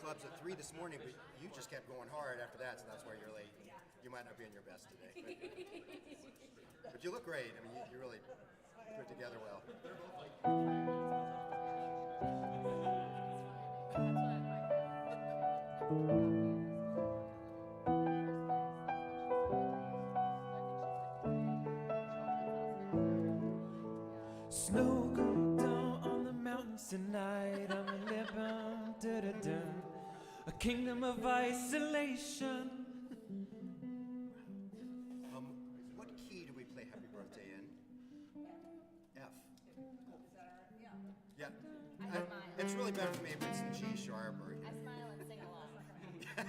clubs at 3 this morning, but you just kept going hard after that, so that's why you're late. You might not be on your best today. But you look great. I mean, you really put it together well. Snow come down on the mountains tonight. I'm living, a kingdom of isolation. What key do we play Happy Birthday in? F. Yeah. It's really better for me if it's in G sharp or. I smile and sing along. I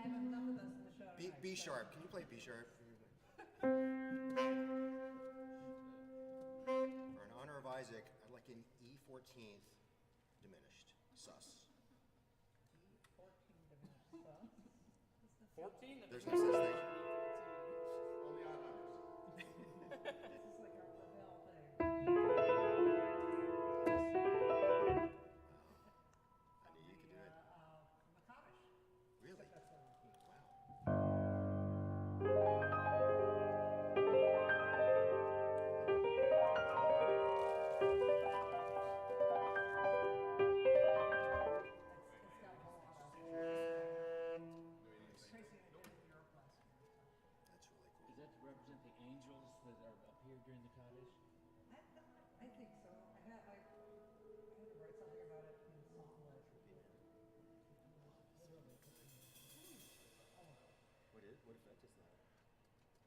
have enough of those in the show. B sharp. Can you play B sharp? For in honor of Isaac, I'd like an E14th diminished. Sus. E14 diminished. 14? There's no such thing. Only odd numbers. This is like our Lavelle thing. I knew you could do it. Makamish. Really? That's what we keep. Wow. It's got a whole lot of Tracy and I did it in Europe last year. That's really cool. Is that to represent the angels that are up here during the Kaddish? I think so. I had to write something about it in song list. What effect is that?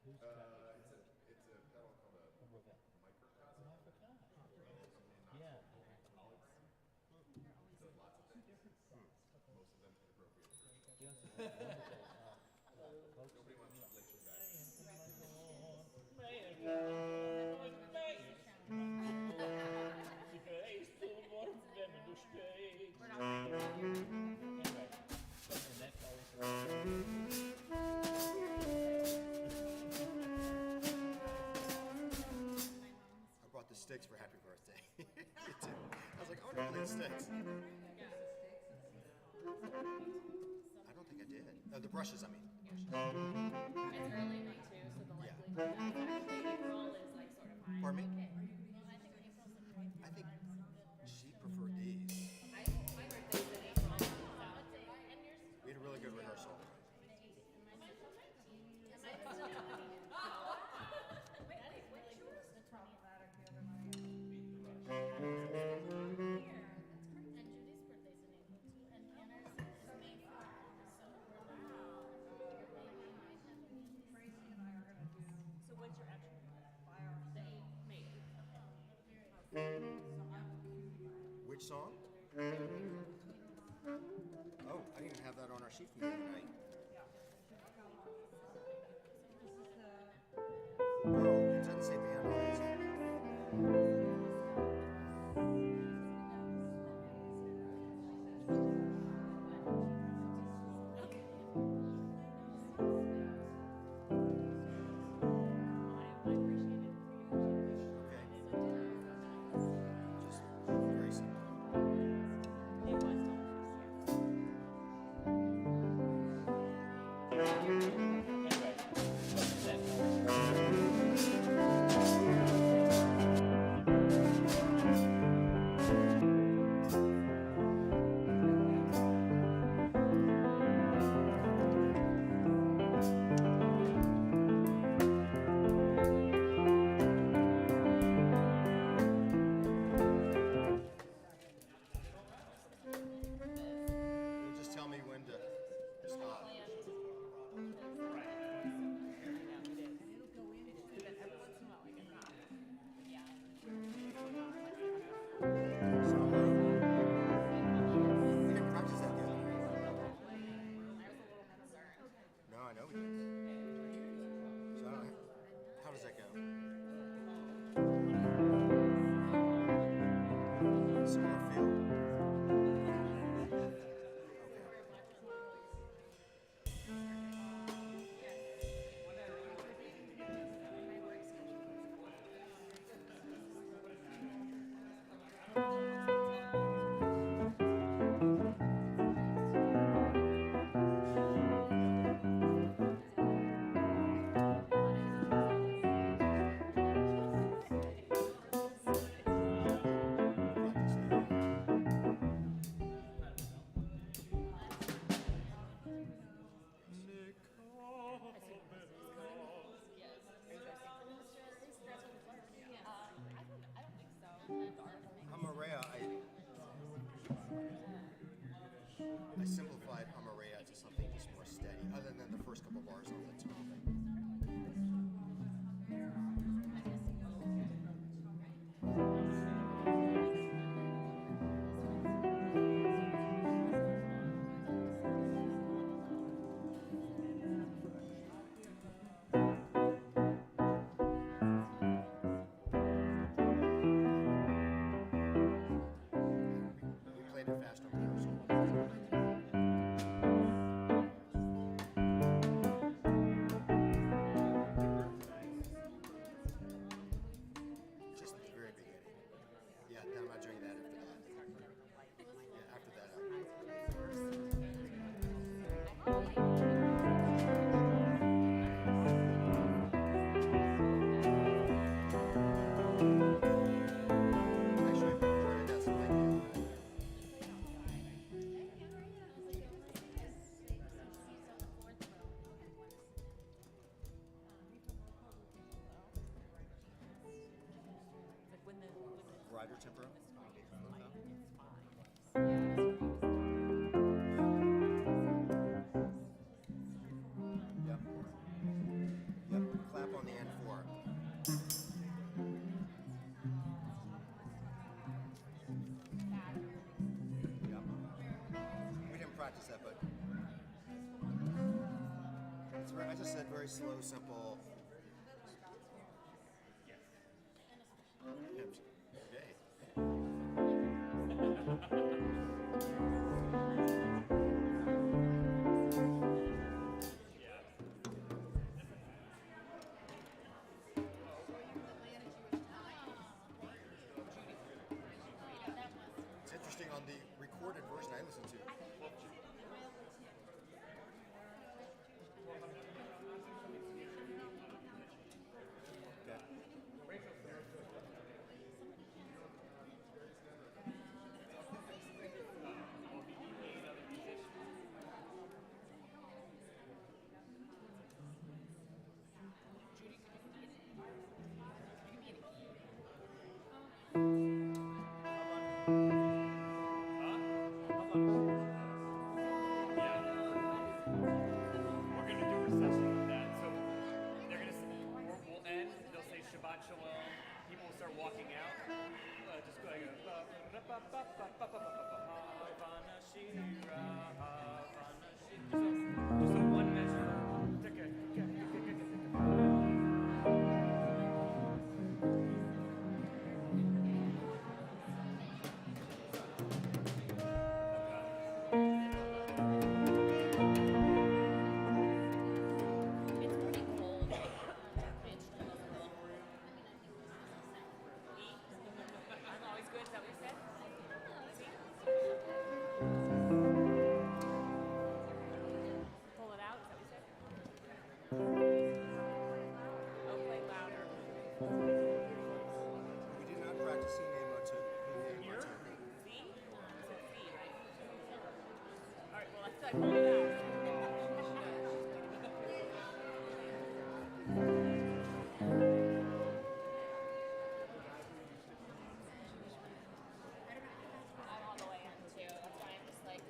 Who's Kaddish? It's a pedal called a Who wrote that? microcosm. Oh, I forgot. In Yeah. Knoxville, it does lots of things. Most of them inappropriate. Yes, it's wonderful. Nobody wants to lick your back. I brought the sticks for Happy Birthday. Me too. I was like, I want to play the sticks. I don't think I did. No, the brushes, I mean. It's early May too, so the likelihood that actually April is like sort of high. Pardon me? Okay. Well, I think April's the 25th. I think she preferred these. My birthday's in April. And yours is We had a really good rehearsal. the 18th. And mine's the 19th. And mine's the 20th. Wait, which yours? The 20th. Here. That's crazy. And Judy's birthday's in April too. And Anna's is May 4th. So, wow. Your baby might have a baby. Tracy and I are going to do So when's your actual birthday? by our The 8th, May 8th. Which song? Oh, I didn't even have that on our sheet from the other night. Oh, it doesn't say band on it. Just very simple. You'll just tell me when to stop. I simplified Amaria to something just more steady, other than the first couple bars on the top. We played it fast over there, so just at the very beginning. Yeah, then I'm not doing that after that. Yeah, after that. Actually, part of that's like rider tempo. Yep. Yep. Clap on the end four. Yep. We didn't practice that, but it's very, I just said very slow, simple. Okay. It's interesting on the recorded version I listened to. We're gonna do a session with that. So they're gonna we'll end. They'll say Shabbat Shalom. People will start walking out. Just go like just a one measure. It's pretty cold. Bitch, don't listen to them. I'm always good. Is that what you said? Pull it out. Is that what you said? Oh, play louder. We did not practice C name on two. Here? C? You said C, right? All right. Well, let's pull it out. I'm all the way in too. That's why I'm just like.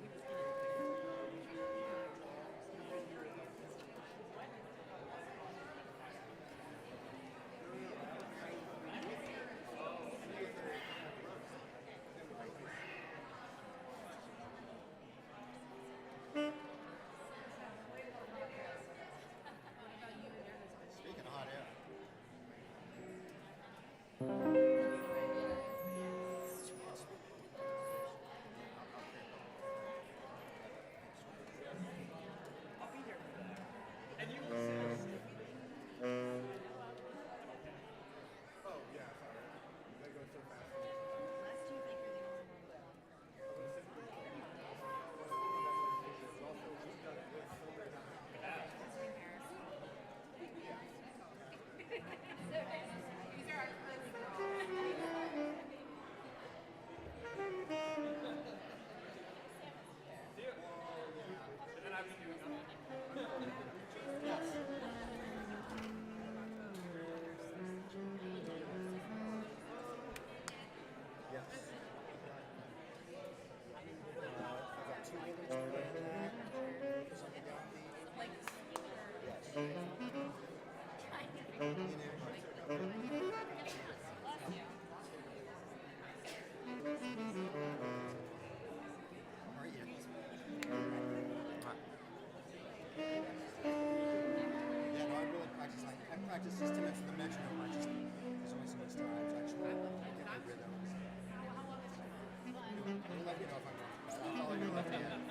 practice these 10 minutes with the metronome. There's only so much time to actually get the rhythm. You'll let me know if I'm wrong. I'll follow your left hand.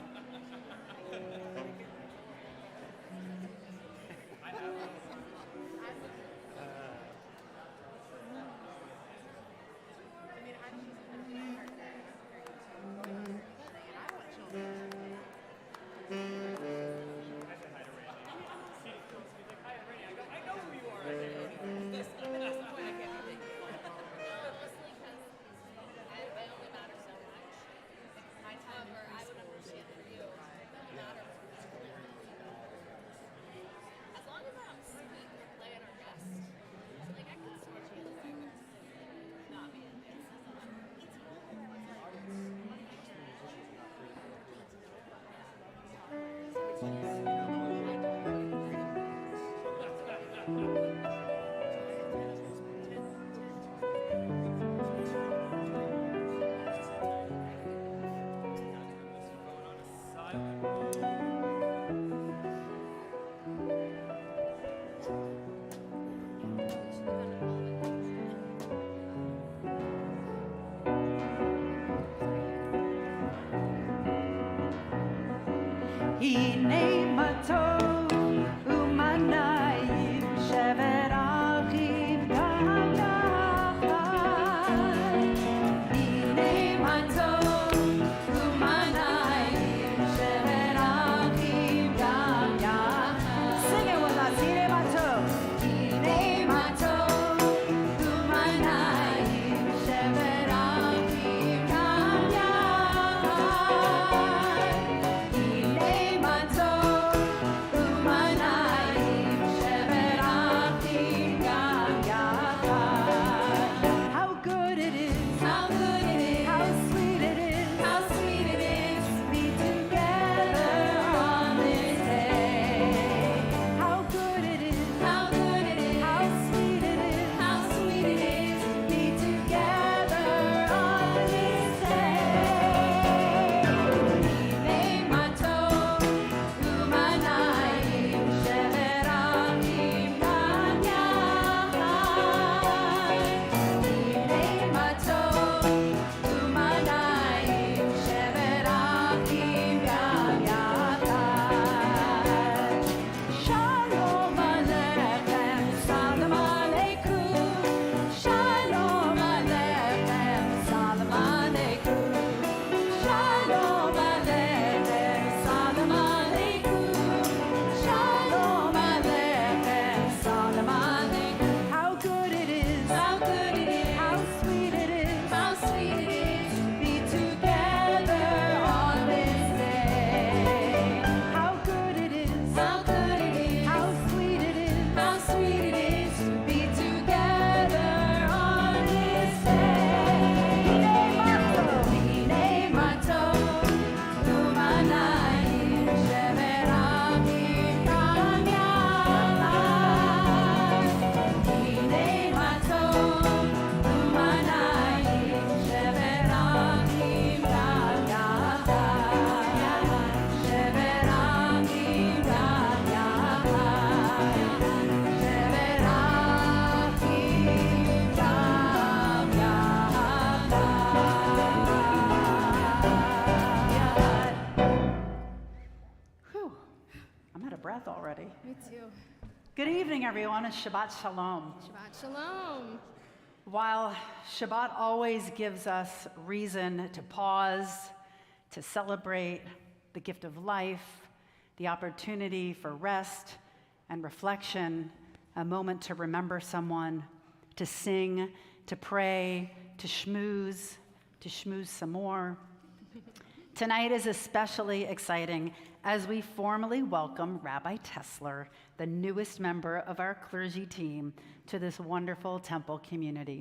הנה מה טוב ומה נעים שבת אחים גם יחד. הנה מה טוב ומה נעים שבת אחים גם יחד. Sing it with us. הנה מה טוב. הנה מה טוב ומה נעים שבת אחים גם יחד. הנה מה טוב ומה נעים שבת אחים גם יחד. How good it is, how good it is, how sweet it is, how sweet it is to be together on this day. How good it is, how good it is, how sweet it is, how sweet it is to be together on this day. הנה מה טוב ומה נעים שבת אחים גם יחד. הנה מה טוב ומה נעים שבת אחים גם יחד. שלום עליכם, סלאם עליכום. שלום עליכם, סלאם עליכום. שלום עליכם, סלאם עליכום. שלום עליכם, סלאם עליכום. How good it is, how good it is, how sweet it is, how sweet it is to be together on this day. How good it is, how good it is, how sweet it is, how sweet it is to be together on this day. הנה מה טוב ומה נעים שבת אחים גם יחד. הנה מה טוב ומה נעים שבת אחים גם יחד. שבת אחים גם יחד. שבת אחים גם יחד. Whew, I'm out of breath already. Me too. Good evening, everyone, and Shabbat Shalom. Shabbat Shalom. While Shabbat always gives us reason to pause, to celebrate the gift of life, the opportunity for rest and reflection, a moment to remember someone, to sing, to pray, to schmooze some more. Tonight is especially exciting as we formally welcome Rabbi Tesler, the newest member of our clergy team, to this wonderful temple community.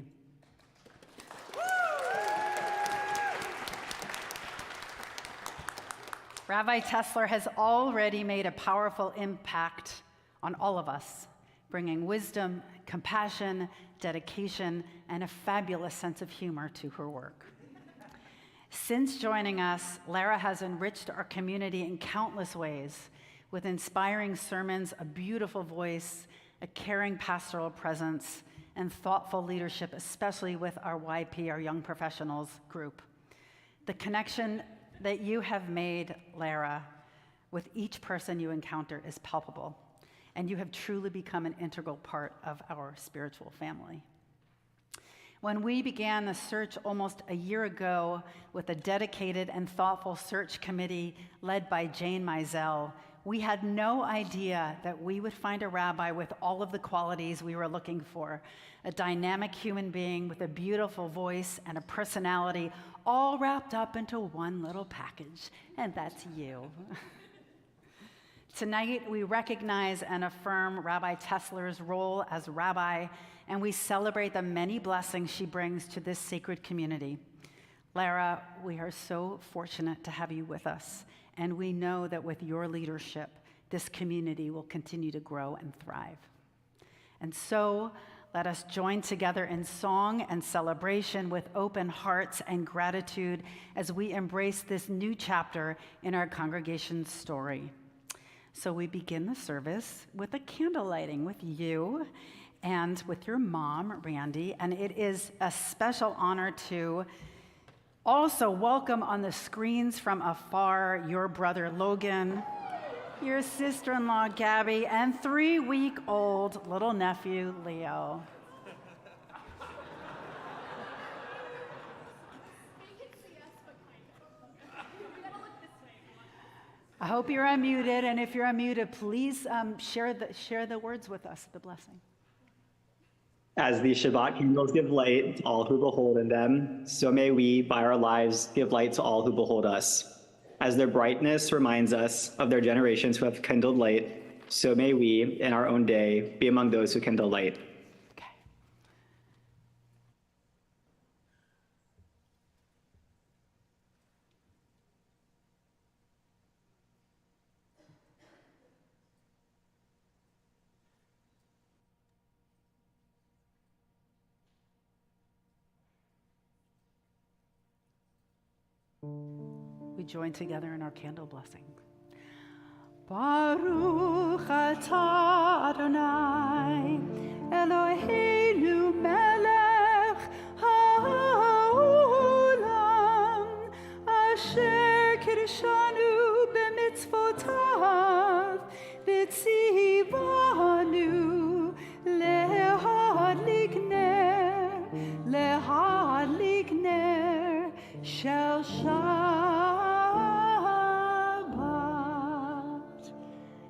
Rabbi Tesler has already made a powerful impact on all of us, bringing wisdom, compassion, dedication, and a fabulous sense of humor to her work. Since joining us, Lara has enriched our community in countless ways with inspiring sermons, a beautiful voice, a caring pastoral presence, and thoughtful leadership, especially with our YP, our Young Professionals group. The connection that you have made, Lara, with each person you encounter is palpable, and you have truly become an integral part of our spiritual family. When we began the search almost a year ago with a dedicated and thoughtful search committee led by Jane Mizell, we had no idea that we would find a rabbi with all of the qualities we were looking for, a dynamic human being with a beautiful voice and a personality, all wrapped up into one little package, and that's you. Tonight, we recognize and affirm Rabbi Tesler's role as rabbi, and we celebrate the many blessings she brings to this sacred community. Lara, we are so fortunate to have you with us, and we know that with your leadership, this community will continue to grow and thrive. And so, let us join together in song and celebration with open hearts and gratitude as we embrace this new chapter in our congregation's story. So we begin the service with a candle lighting with you and with your mom, Randy, and it is a special honor to also welcome on the screens from afar your brother Logan, your sister-in-law Gabby, and 3-week-old little nephew Leo. I hope you're unmuted, and if you're unmuted, please share the words with us, the blessing. As the Shabbat candles give light to all who behold in them, so may we, by our lives, give light to all who behold us. As their brightness reminds us of their generations who have kindled light, so may we, in our own day, be among those who kindle light. Okay. We join together in our candle blessing. Baruch atah Adonai, Eloheinu melech haolam, asher kirshanu b'mitzvotav, v'tzivanu lehadlik ner shel Shabbat.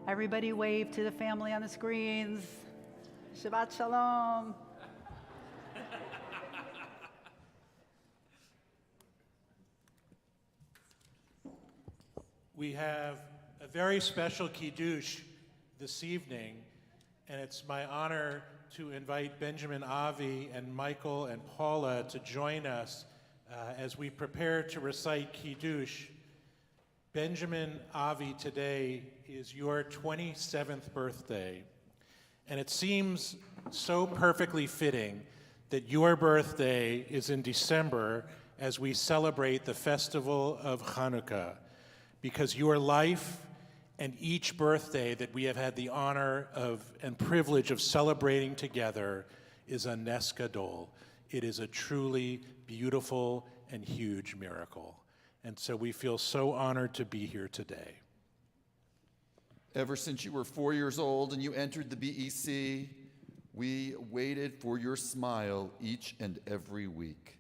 Everybody wave to the family on the screens. Shabbat shalom. We have a very special kiddush this evening, and it's my honor to invite Benjamin Avi and Michael and Paula to join us as we prepare to recite kiddush. Benjamin Avi, today is your 27th birthday, and it seems so perfectly fitting that your birthday is in December as we celebrate the festival of Hanukkah, because your life and each birthday that we have had the honor of and privilege of celebrating together is a Nes Gadol. It is a truly beautiful and huge miracle. And so we feel so honored to be here today. Ever since you were 4 years old and you entered the BEC, we waited for your smile each and every week.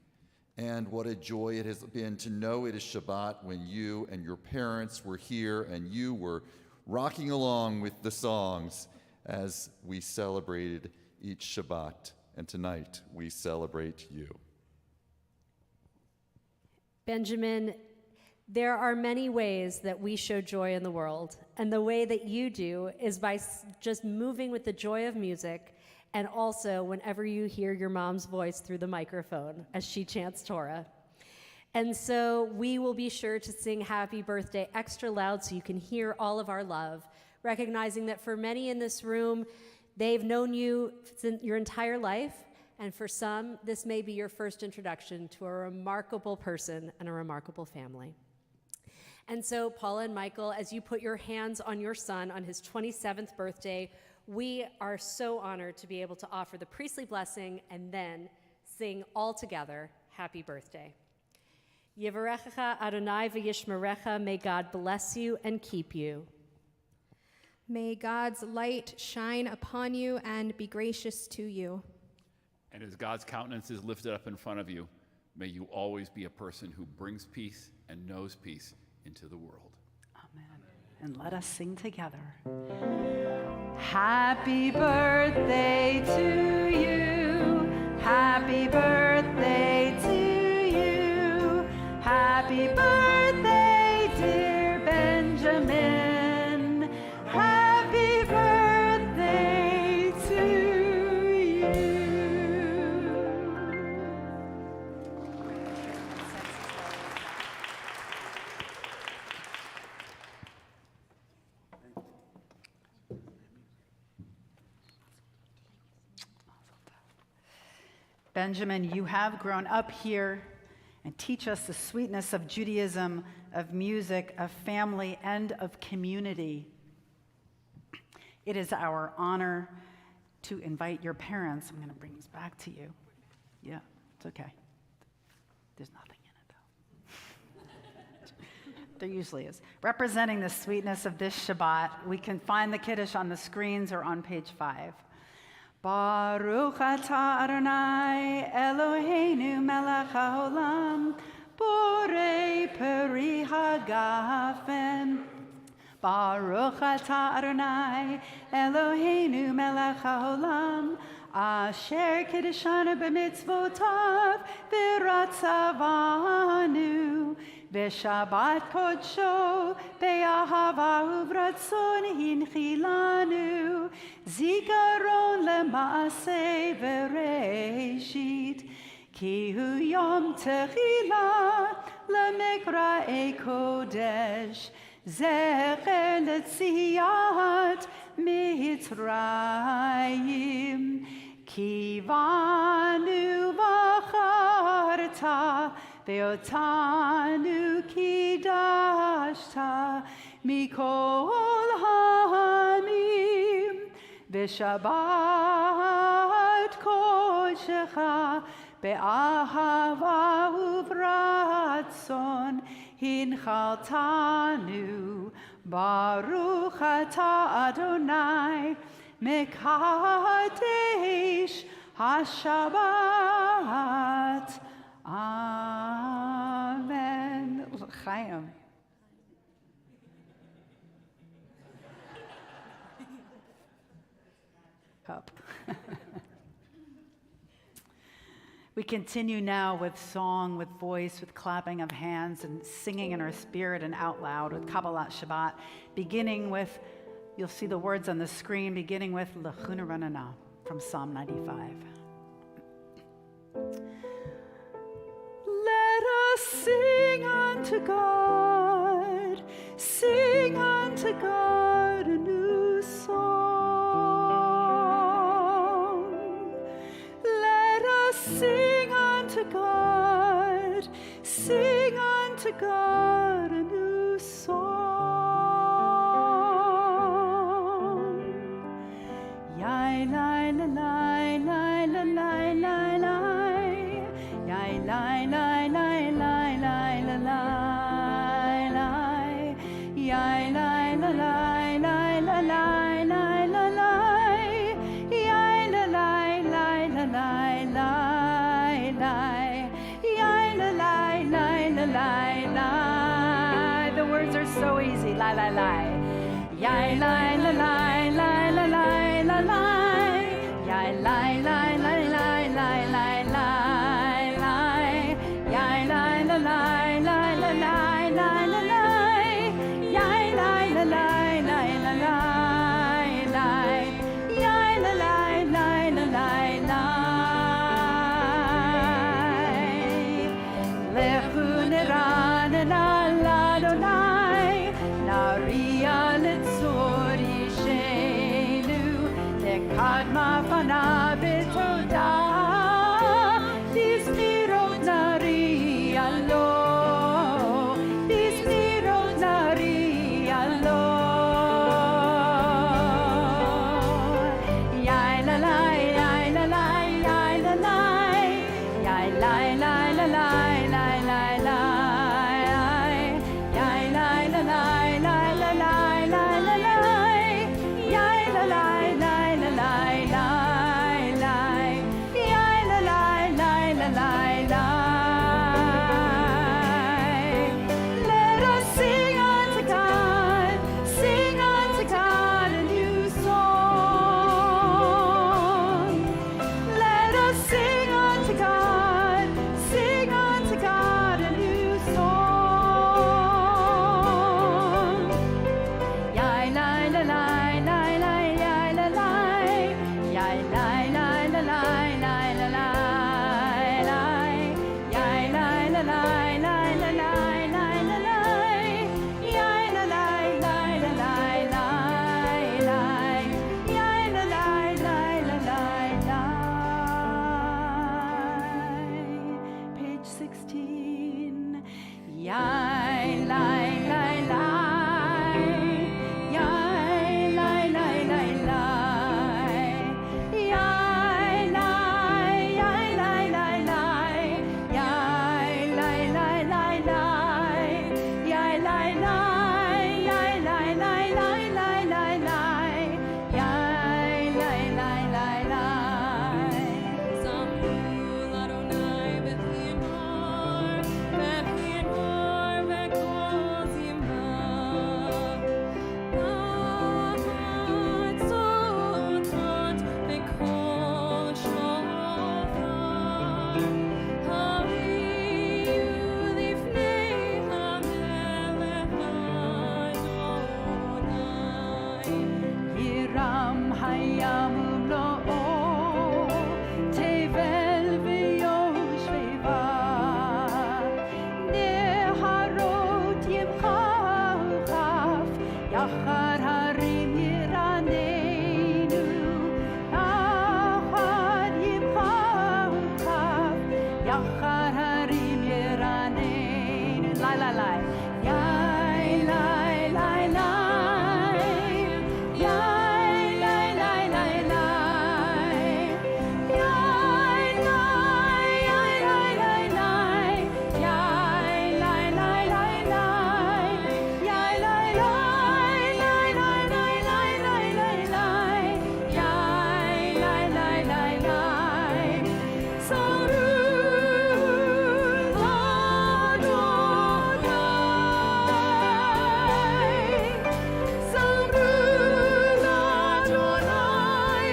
And what a joy it has been to know it is Shabbat when you and your parents were here and you were rocking along with the songs as we celebrated each Shabbat. And tonight we celebrate you. Benjamin, there are many ways that we show joy in the world, and the way that you do is by just moving with the joy of music, and also whenever you hear your mom's voice through the microphone as she chants Torah. And so we will be sure to sing happy birthday extra loud so you can hear all of our love, recognizing that for many in this room, they've known you your entire life, and for some, this may be your first introduction to a remarkable person and a remarkable family. And so, Paula and Michael, as you put your hands on your son on his 27th birthday, We are so honored to be able to offer the priestly blessing and then sing all together, Happy Birthday. Yevarechecha Adonai v'yishmerecha, may God bless you and keep you. May God's light shine upon you and be gracious to you. And as God's countenance is lifted up in front of you, may you always be a person who brings peace and knows peace into the world. Amen. And let us sing together. Happy birthday to you. Happy birthday to you. Happy birthday, dear Benjamin. Happy birthday to you. Benjamin, you have grown up here and teach us the sweetness of Judaism, of music, of family, and of community. It is our honor to invite your parents. I'm going to bring this back to you. Yeah, it's okay. There's nothing in it, though. There usually is. Representing the sweetness of this Shabbat, we can find the Kiddush on the screens or on page 5. Baruch atah Adonai Eloheinu melech haolam borei peri hagafen. Baruch atah Adonai Eloheinu melech haolam asher kiddeshanu b'mitzvotav v'ratzavanu v'shabbat kodsho be'ahava uvratzon hinchilanu zikaron lema'aseh v'reishit ki hu yom techila lemekra'ei kodesh zecher letziyat mitzrayim ki vanu v'charta ve'otanu kidashta mikol ha'amim v'shabbat kodshecha be'ahava uvratzon hinchaltanu baruch atah Adonai mekadesh hashabbat. Amen. Chaim. Up. We continue now with song, with voice, with clapping of hands, and singing in our spirit and out loud with Kabbalat Shabbat, beginning with, you'll see the words on the screen, beginning with L'chuna Ranana from Psalm 95. Let us sing unto God, sing unto God a new song. Let us sing unto God, sing unto God a new song. Yai lai la lai lai la lai lai lai. Yai lai lai lai lai lai la lai lai. Yai lai la lai lai la lai lai la lai. Yai la lai lai la lai lai lai. Yai la lai lai la lai lai. The words are so easy. Lai lai lai. Yai lai la lai lai la lai la lai. Yai lai lai lai lai lai lai lai lai. Yai lai la lai lai la lai lai la lai. Yai lai la lai lai la lai lai. Yai la lai lai la lai lai. Lechu neranena l'Adonai, naria letzor yishenu, lekadma fanav b'toda, bizmirot naria lo, bizmirot naria lo. יחד הרים ירננו, יחד ימחאו כף, יחד הרים ירננו. לי, לי, לי. יאי, לי, לי, לי. יאי, לי, לי, לי, לי. יאי, לי, יאי, לי, לי, לי. יאי, לי, לי, לי, לי. Yai lai lai lai lai lai lai lai lai lai. Yai lai lai lai lai. Saru Adonai. Saru Adonai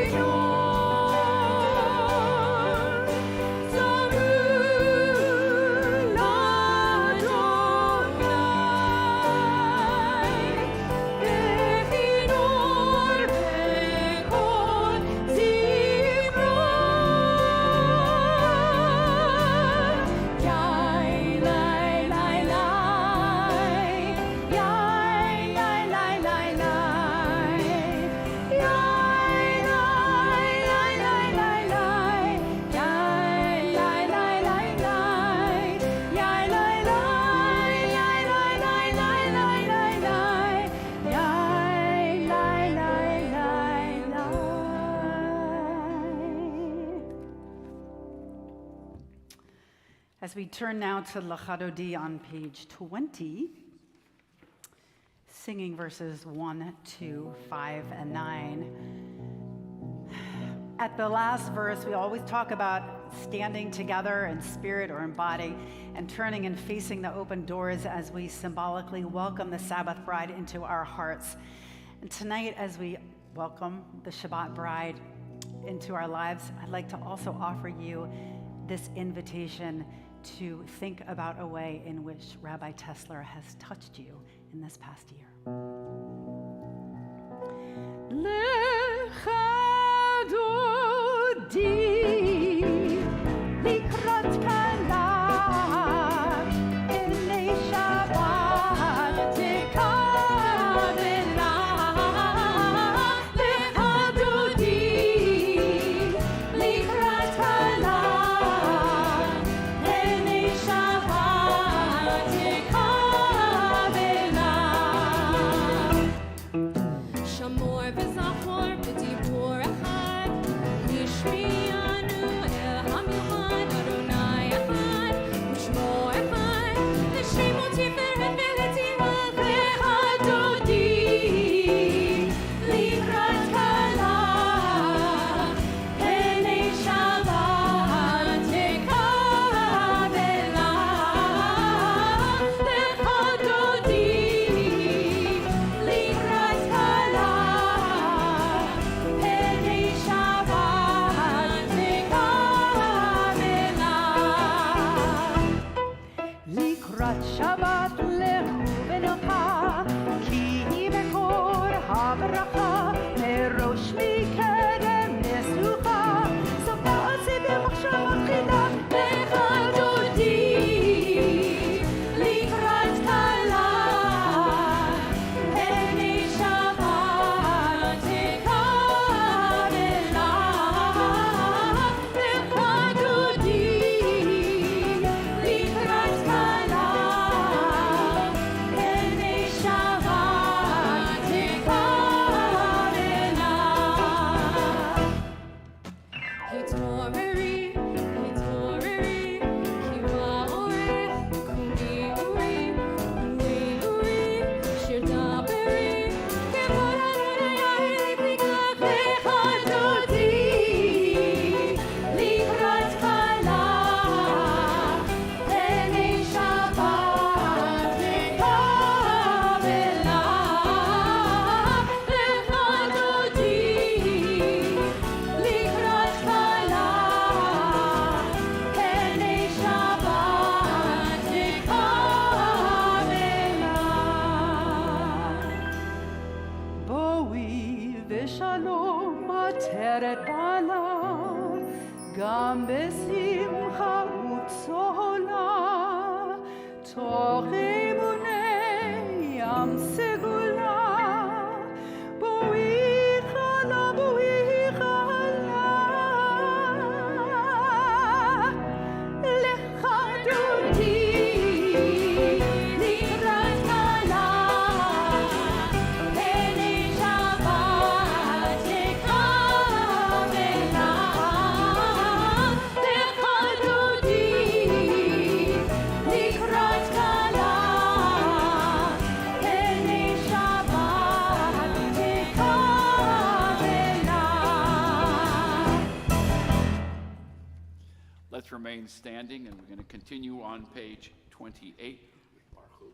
Be'inyon. Saru As we turn now to L'Chadodi on page 20, singing verses 1, 2, 5, and 9. At the last verse, we always talk about standing together in spirit or in body and turning and facing the open doors as we symbolically welcome the Sabbath bride into our hearts. And tonight, as we welcome the Shabbat bride into our lives, I'd like to also offer you this invitation to think about a way in which Rabbi Tesler has touched you in this past year. L'Chadodi likrat kala elei Shabbat tekavela. L'Chadodi likrat kala elei Shabbat tekavela. Shamor v'zachor b'dibur echad, yishmi'anu el hamichad Adonai echad, u'shmo echad, l'shemo tiferet v'letira. L'Chadodi likrat kala elei Shabbat tekavela. L'Chadodi likrat kala elei Shabbat tekavela. לקראת שבת לכו ונוחה, כי היא מקור הברכה, מראש מקדם משוכה, סוף תעשי במחשבה תחילה. L'Chadodi likrat kala elei Shabbat tekavela. L'Chadodi likrat kala elei Shabbat tekavela. Hitoreri, hitoreri, kiva ore, kumi uri, uri uri, shir daberi, kevod Adonai likrat. L'Chadodi likrat kala elei Shabbat tekavela. L'Chadodi likrat kala elei Shabbat tekavela. בואי ושלום עטרת בעלה, גם בשמחה וצהלה, תוך אמוני ים סגור remain standing, and we're going to continue on page 28 with Baruch.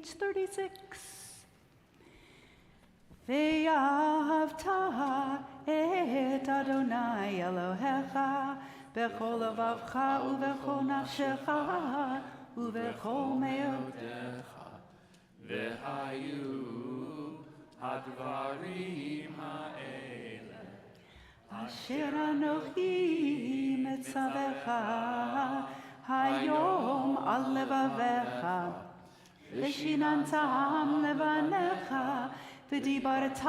page 36. ואהבת את אדוני אלוהיך בכל לבבך ובכל נפשך ובכל מאודך. והיו הדברים האלה אשר אנוכי מצווך היום על לבביך ושיננתם לבניך ודיברת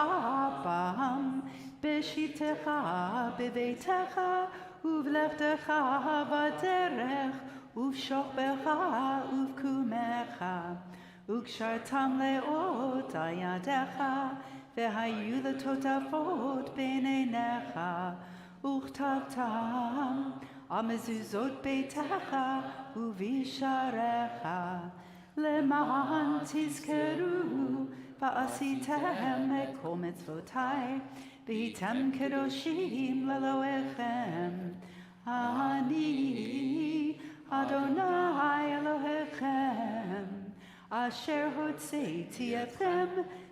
בם בשיטתך בביתך ובלכתך בדרך ובשוכבך ובקומך וקשרתם לאות על ידיך והיו לטוטפות בין עיניך וכתבתם על מזוזות ביתך ובשעריך למען תזכרו ועשיתם את כל מצוותיי והייתם קדושים לאלוהיכם. אני אדוני אלוהיכם אשר הוצאתי אתכם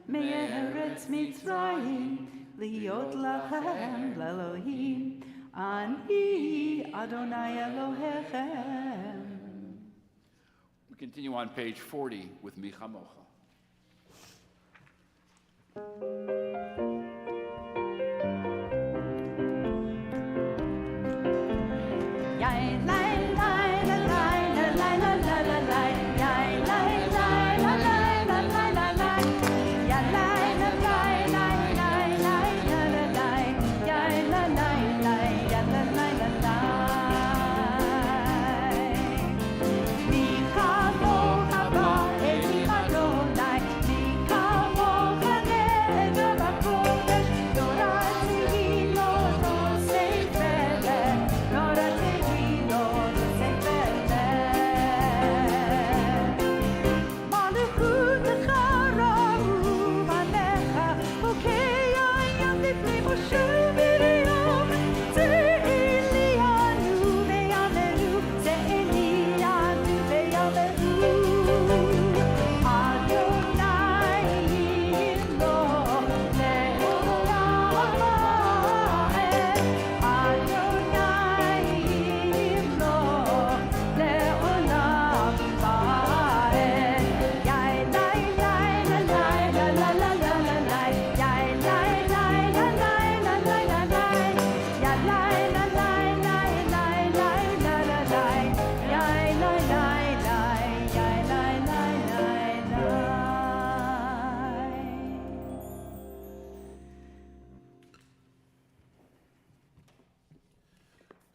מארץ מצרים להיות לכם לאלוהים. אני אדוני אלוהיכם. We continue on page 40 with Mi Chamocha.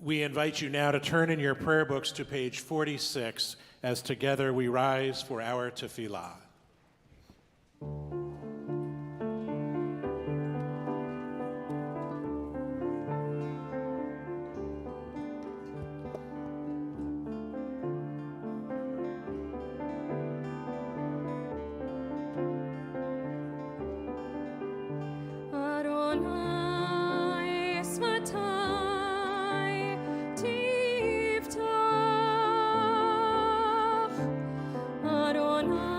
We invite you now to turn in your prayer books to page 46 as together we rise for our tefillah. Adonai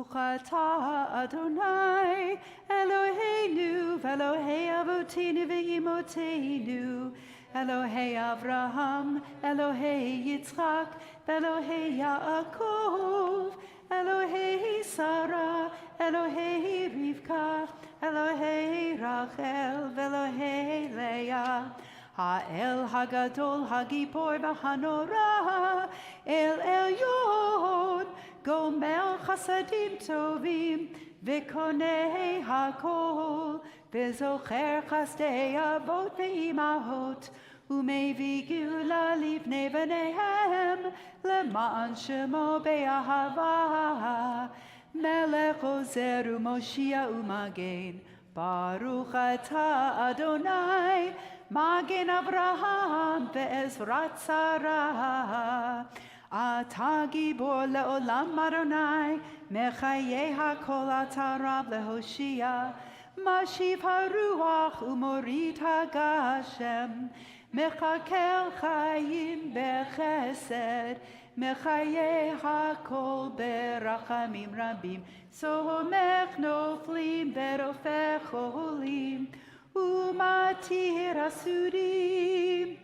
Baruch atah Adonai Eloheinu v'Elohei avotinu v'imotenu Elohei Avraham, Elohei Yitzchak, Elohei Yaakov, Elohei Sarah, Elohei Rivka, Elohei Rachel, Elohei Leah. Ha'el Hagadol Hagipor v'Hanora, El Elyon, Gomel Chasadim Tovim, V'konei Hakol, V'zocher Chasdei Avot V'imahot, Umevi Gula Livnei V'nehem, Leman Shemo Be'ahava, Melech Ozer U'Moshia U'Magen, Baruch Atah Adonai, Magen Avraham Ve'ezrat Sarah. Atah Gibor le'olam Adonai, Mechayeh hakol atah Rab lehoshia, Mashiv haruach u'morid hagashem, Mechakel chayim bechesed, Mechayeh hakol berachamim rabim, Somech noflim verofech cholim, Umatir asurim,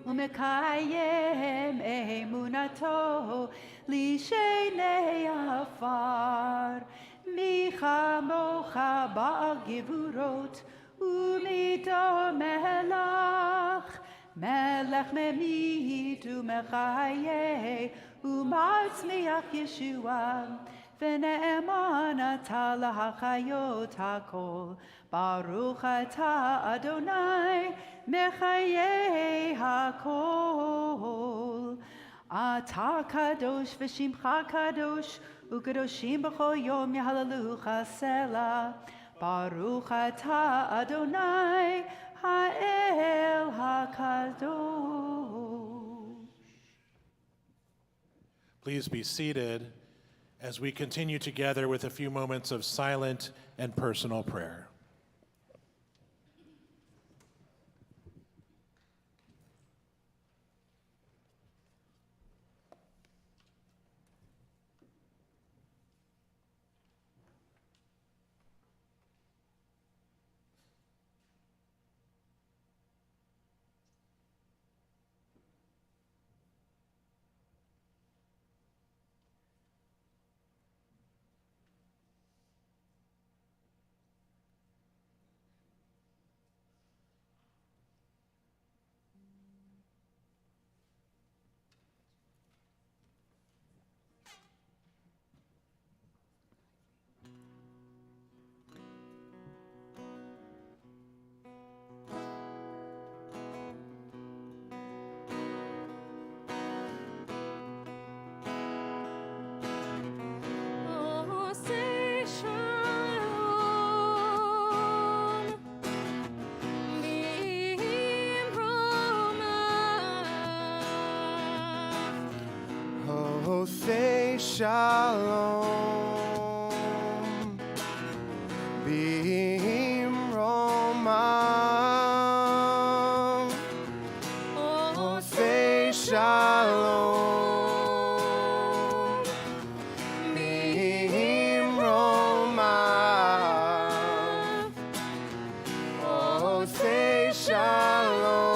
Umekayem emunato lishenei afar, Micha mocha ba'al givurot, Umido melach, Melech memit umechaye, Umatzmiach Yeshua, V'ne'eman atah lahachayot hakol, Baruch atah Adonai, Mechayeh hakol. Atah kadosh v'shimcha kadosh, u'kadoshim b'chol yom yahalalucha selah. Baruch atah Adonai, ha'el hakadosh. Please be seated as we continue together with a few moments of silent and personal prayer. Say shalom, b'imromav. Oh, say shalom, b'imromav. Oh, say shalom.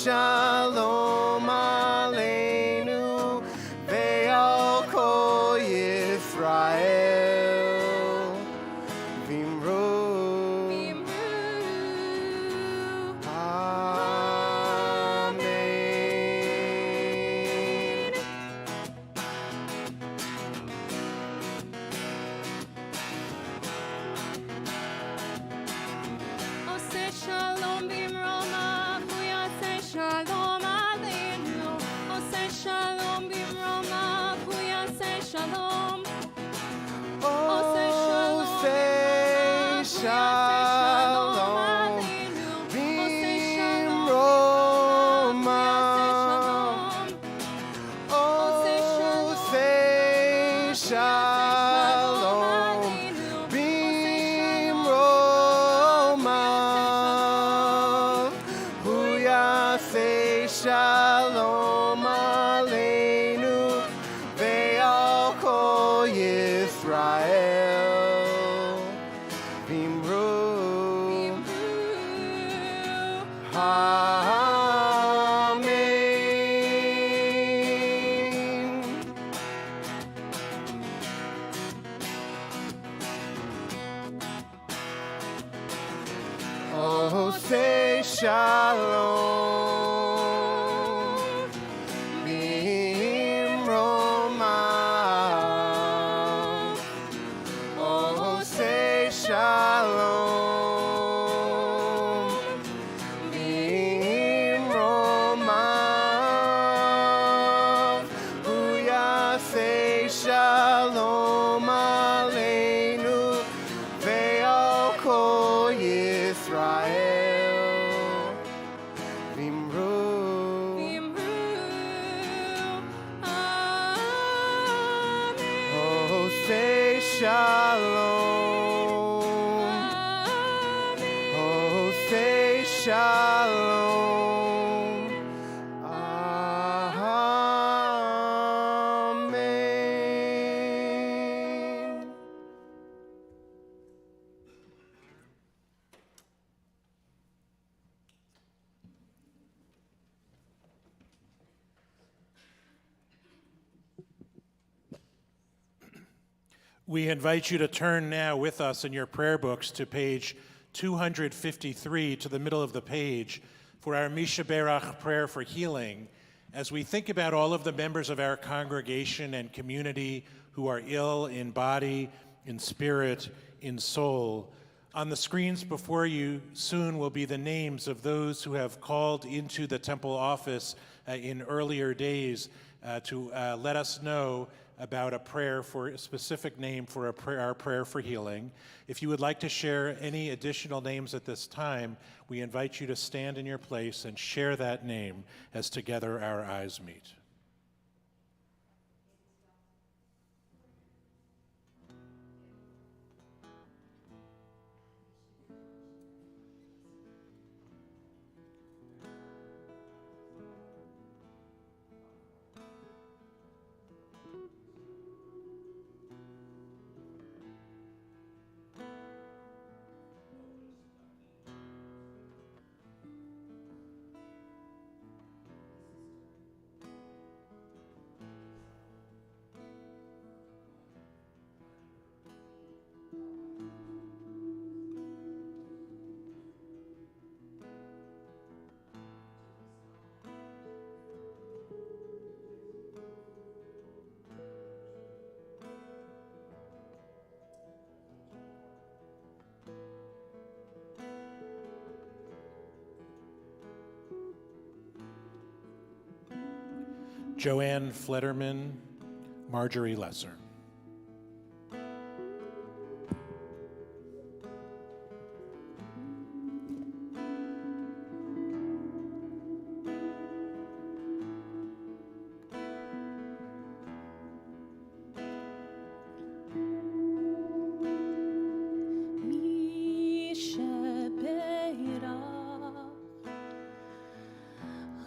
Shalom aleinu ve'al kol Yisrael v'imru Amen. Oh, say shalom b'imroma. Shalom aleinu, oh say shalom b'imroma, Huya say shalom, oh say shalom b'imroma, oh say shalom b'imroma. shalom aleinu ve'al kol Yisrael. Vimru. Amen. Oh, say shalom. Bimroma. Oh, say shalom. Bimroma. Booyah, say shalom aleinu ve'al kol Yisrael. Vimru. Oh, say shalom. Oh, say shalom. Amen. We invite you to turn now with us in your prayer books to page 253 to the middle of the page for our Misha Berach prayer for healing as we think about all of the members of our congregation and community who are ill in body, in spirit, in soul. On the screens before you soon will be the names of those who have called into the temple office in earlier days to let us know about a prayer for a specific name for our prayer for healing. If you would like to share any additional names at this time, we invite you to stand in your place and share that name as together our eyes meet. Joanne Flederman, Marjorie Lesser.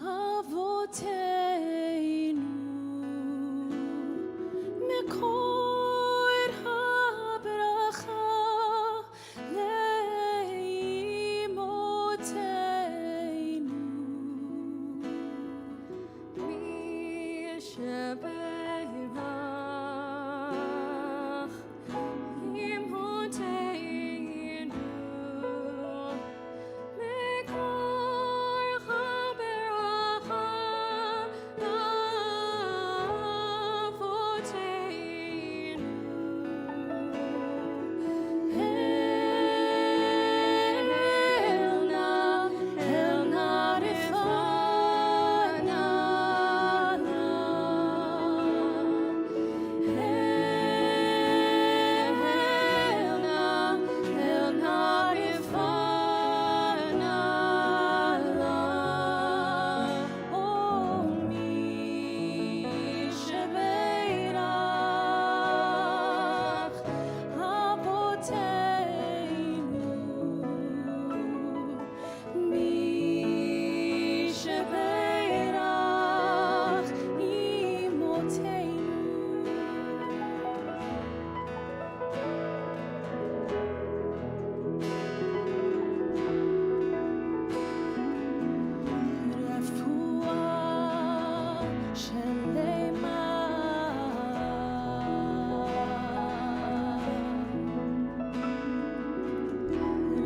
Avotenu, mekol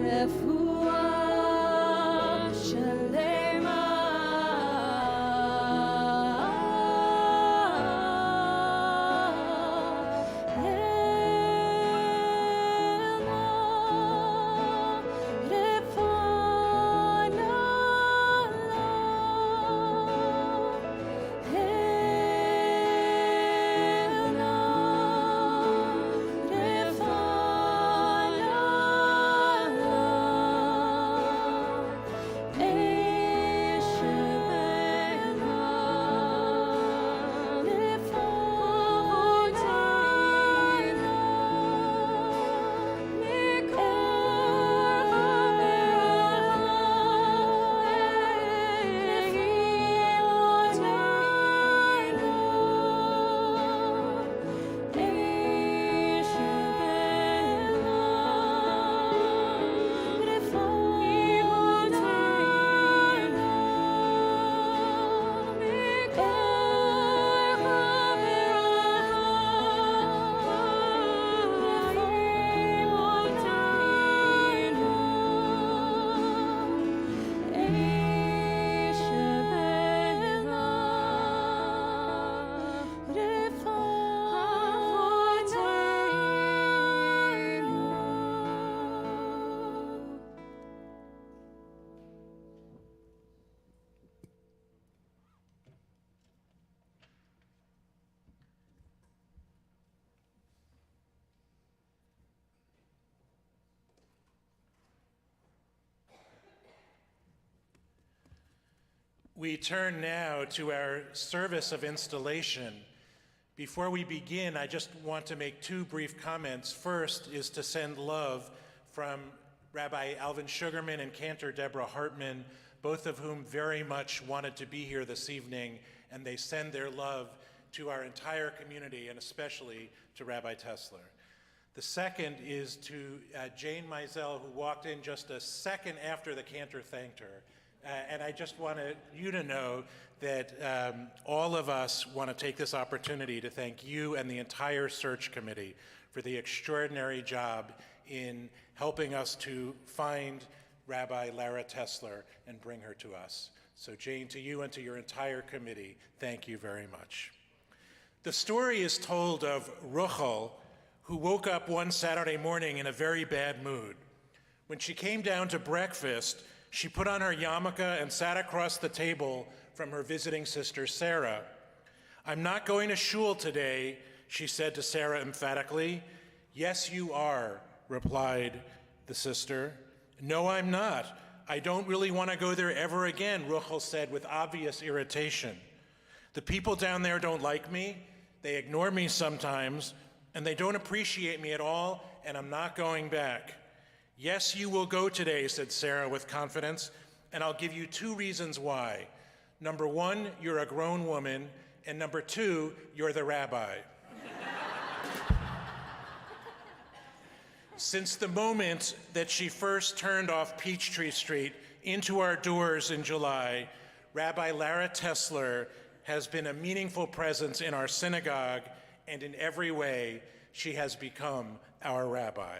רפואה שלמה. We turn now to our service of installation. Before we begin, I just want to make two brief comments. First is to send love from Rabbi Alvin Sugarman and Cantor Deborah Hartman, both of whom very much wanted to be here this evening, and they send their love to our entire community and especially to Rabbi Tesler. The second is to Jane Mizell, who walked in just a second after the cantor thanked her. And I just wanted you to know that all of us want to take this opportunity to thank you and the entire search committee for the extraordinary job in helping us to find Rabbi Lara Tesler and bring her to us. So Jane, to you and to your entire committee, thank you very much. The story is told of Ruchel, who woke up one Saturday morning in a very bad mood. When she came down to breakfast, she put on her yarmulke and sat across the table from her visiting sister, Sarah. "I'm not going to shul today," she said to Sarah emphatically. "Yes, you are," replied the sister. "No, I'm not. I don't really want to go there ever again," Ruchel said with obvious irritation. "The people down there don't like me, they ignore me sometimes, and they don't appreciate me at all, and I'm not going back." "Yes, you will go today," said Sarah with confidence, "and I'll give you two reasons why. Number one, you're a grown woman, and number two, you're the rabbi." Since the moment that she first turned off Peachtree Street into our doors in July, Rabbi Lara Tesler has been a meaningful presence in our synagogue, and in every way, she has become our rabbi.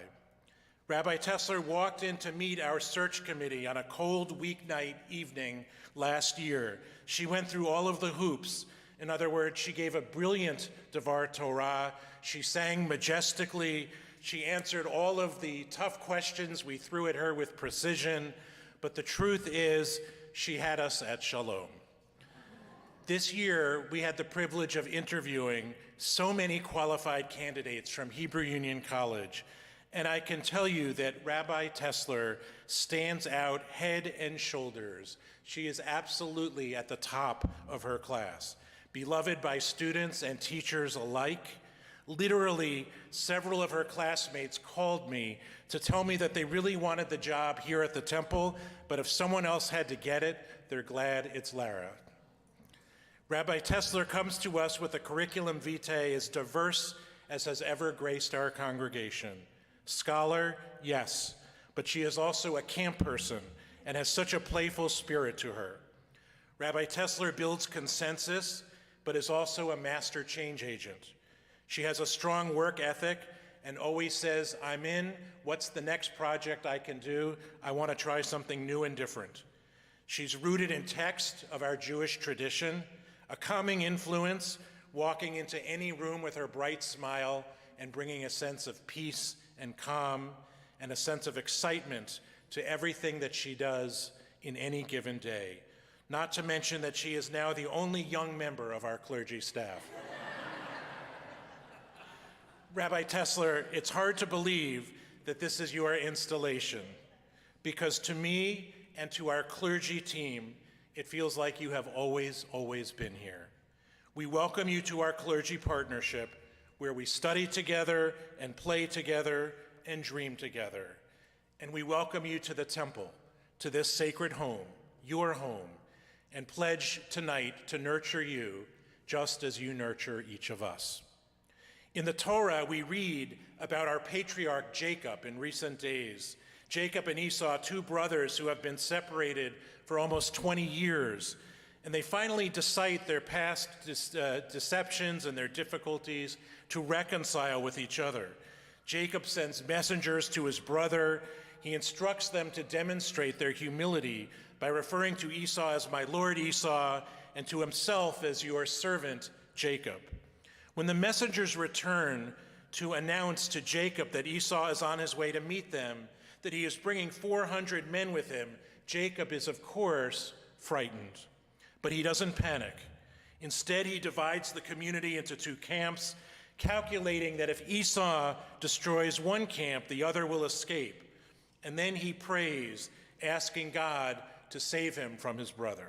Rabbi Tesler walked in to meet our search committee on a cold weeknight evening last year. She went through all of the hoops. In other words, she gave a brilliant Devar Torah. She sang majestically. She answered all of the tough questions we threw at her with precision. But the truth is, she had us at shalom. This year, we had the privilege of interviewing so many qualified candidates from Hebrew Union College. And I can tell you that Rabbi Tesler stands out head and shoulders. She is absolutely at the top of her class, beloved by students and teachers alike. Literally, several of her classmates called me to tell me that they really wanted the job here at the temple, but if someone else had to get it, they're glad it's Lara. Rabbi Tesler comes to us with a curriculum vitae as diverse as has ever graced our congregation. Scholar, yes, but she is also a camp person and has such a playful spirit to her. Rabbi Tesler builds consensus, but is also a master change agent. She has a strong work ethic and always says, I'm in, what's the next project I can do? I want to try something new and different. She's rooted in text of our Jewish tradition, a calming influence, walking into any room with her bright smile and bringing a sense of peace and calm and a sense of excitement to everything that she does in any given day. Not to mention that she is now the only young member of our clergy staff. Rabbi Tessler, it's hard to believe that this is your installation, because to me and to our clergy team, it feels like you have always been here. We welcome you to our clergy partnership, where we study together and play together and dream together. And we welcome you to the temple, to this sacred home, your home, and pledge tonight to nurture you just as you nurture each of us. In the Torah, we read about our patriarch Jacob in recent days. Jacob and Esau, two brothers who have been separated for almost 20 years, and they finally decide their past deceptions and their difficulties to reconcile with each other. Jacob sends messengers to his brother. He instructs them to demonstrate their humility by referring to Esau as my lord Esau and to himself as your servant Jacob. When the messengers return to announce to Jacob that Esau is on his way to meet them, that he is bringing 400 men with him, Jacob is, of course, frightened. But he doesn't panic. Instead, he divides the community into two camps, calculating that if Esau destroys one camp, the other will escape. And then he prays, asking God to save him from his brother.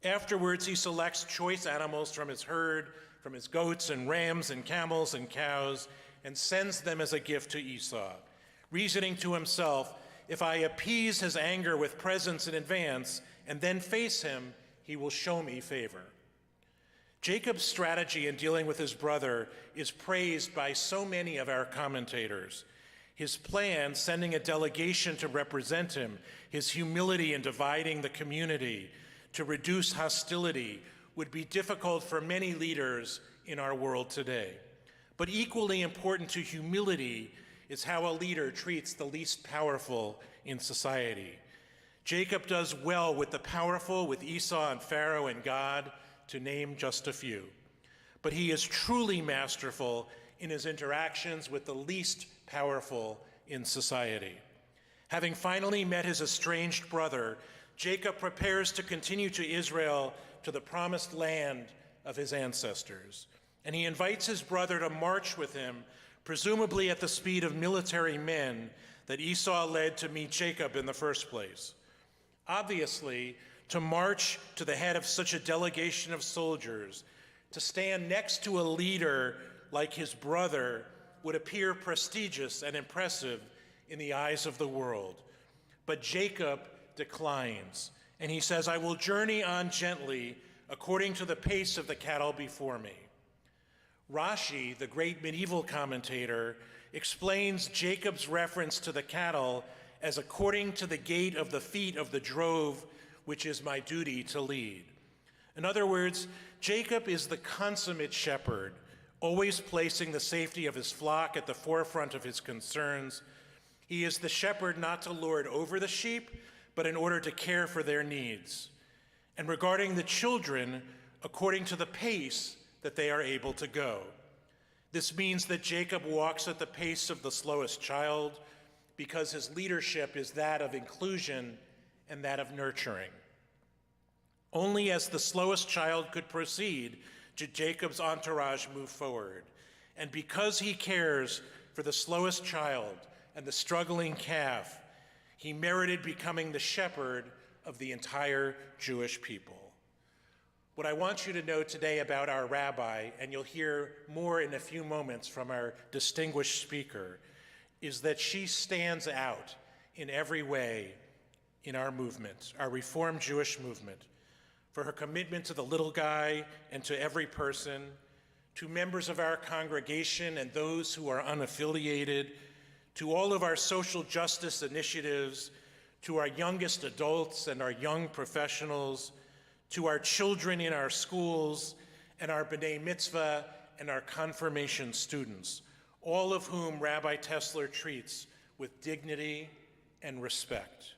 Afterwards, he selects choice animals from his herd, from his goats and rams and camels and cows, and sends them as a gift to Esau, reasoning to himself, if I appease his anger with presents in advance and then face him, he will show me favor. Jacob's strategy in dealing with his brother is praised by so many of our commentators. His plan, sending a delegation to represent him, his humility in dividing the community to reduce hostility, would be difficult for many leaders in our world today. But equally important to humility is how a leader treats the least powerful in society. Jacob does well with the powerful, with Esau and Pharaoh and God, to name just a few. But he is truly masterful in his interactions with the least powerful in society. Having finally met his estranged brother, Jacob prepares to continue to Israel, to the promised land of his ancestors. And he invites his brother to march with him, presumably at the speed of military men that Esau led to meet Jacob in the first place. Obviously, to march to the head of such a delegation of soldiers, to stand next to a leader like his brother, would appear prestigious and impressive in the eyes of the world. But Jacob declines, and he says, I will journey on gently according to the pace of the cattle before me. Rashi, the great medieval commentator, explains Jacob's reference to the cattle as according to the gait of the feet of the drove, which is my duty to lead. In other words, Jacob is the consummate shepherd, always placing the safety of his flock at the forefront of his concerns. He is the shepherd not to lord over the sheep, but in order to care for their needs. And regarding the children, according to the pace that they are able to go. This means that Jacob walks at the pace of the slowest child because his leadership is that of inclusion and that of nurturing. Only as the slowest child could proceed did Jacob's entourage move forward. And because he cares for the slowest child and the struggling calf, he merited becoming the shepherd of the entire Jewish people. What I want you to know today about our rabbi, and you'll hear more in a few moments from our distinguished speaker, is that she stands out in every way in our movement, our Reformed Jewish movement, for her commitment to the little guy and to every person, to members of our congregation and those who are unaffiliated, to all of our social justice initiatives, to our youngest adults and our young professionals, to our children in our schools and our B'nai Mitzvah and our confirmation students. all of whom Rabbi Tessler treats with dignity and respect.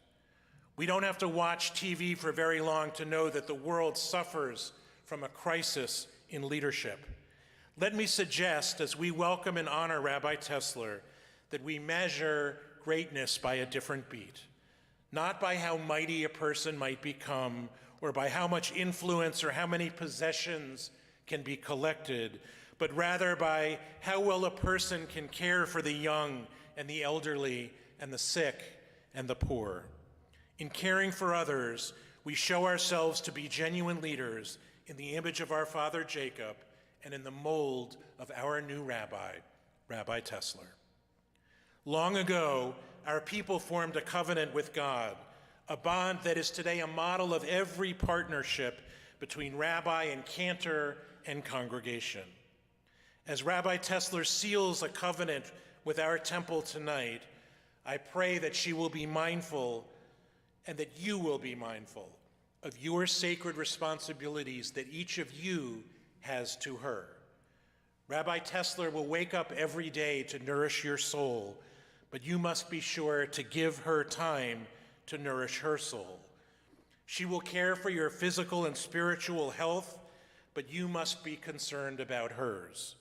We don't have to watch TV for very long to know that the world suffers from a crisis in leadership. Let me suggest, as we welcome and honor Rabbi Tessler, that we measure greatness by a different beat, not by how mighty a person might become or by how much influence or how many possessions can be collected, but rather by how well a person can care for the young and the elderly and the sick and the poor. In caring for others, we show ourselves to be genuine leaders in the image of our father Jacob and in the mold of our new rabbi, Rabbi Tessler. Long ago, our people formed a covenant with God, a bond that is today a model of every partnership between rabbi and cantor and congregation. As Rabbi Tessler seals a covenant with our temple tonight, I pray that she will be mindful and that you will be mindful of your sacred responsibilities that each of you has to her. Rabbi Tessler will wake up every day to nourish your soul, but you must be sure to give her time to nourish her soul. She will care for your physical and spiritual health, but you must be concerned about hers.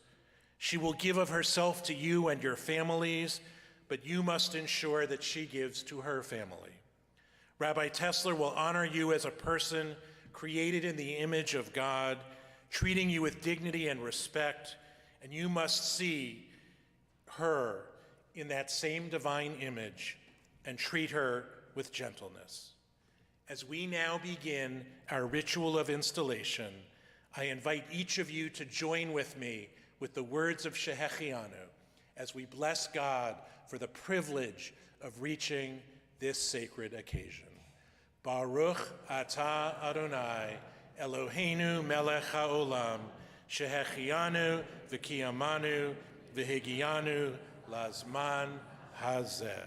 She will give of herself to you and your families, but you must ensure that she gives to her family. Rabbi Tessler will honor you as a person created in the image of God, treating you with dignity and respect, and you must see her in that same divine image and treat her with gentleness. As we now begin our ritual of installation, I invite each of you to join with me with the words of Shehechianu as we bless God for the privilege of reaching this sacred occasion. Baruch atah Adonai, Eloheinu melech haolam, shehechianu v'kiyamanu v'higianu lazman hazeh.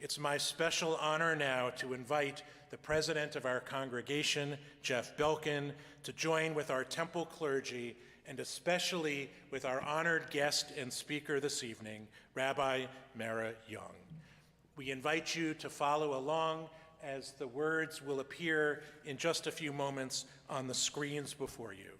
It's my special honor now to invite the president of our congregation, Jeff Belkin, to join with our temple clergy and especially with our honored guest and speaker this evening, Rabbi Mara Young. We invite you to follow along as the words will appear in just a few moments on the screens before you.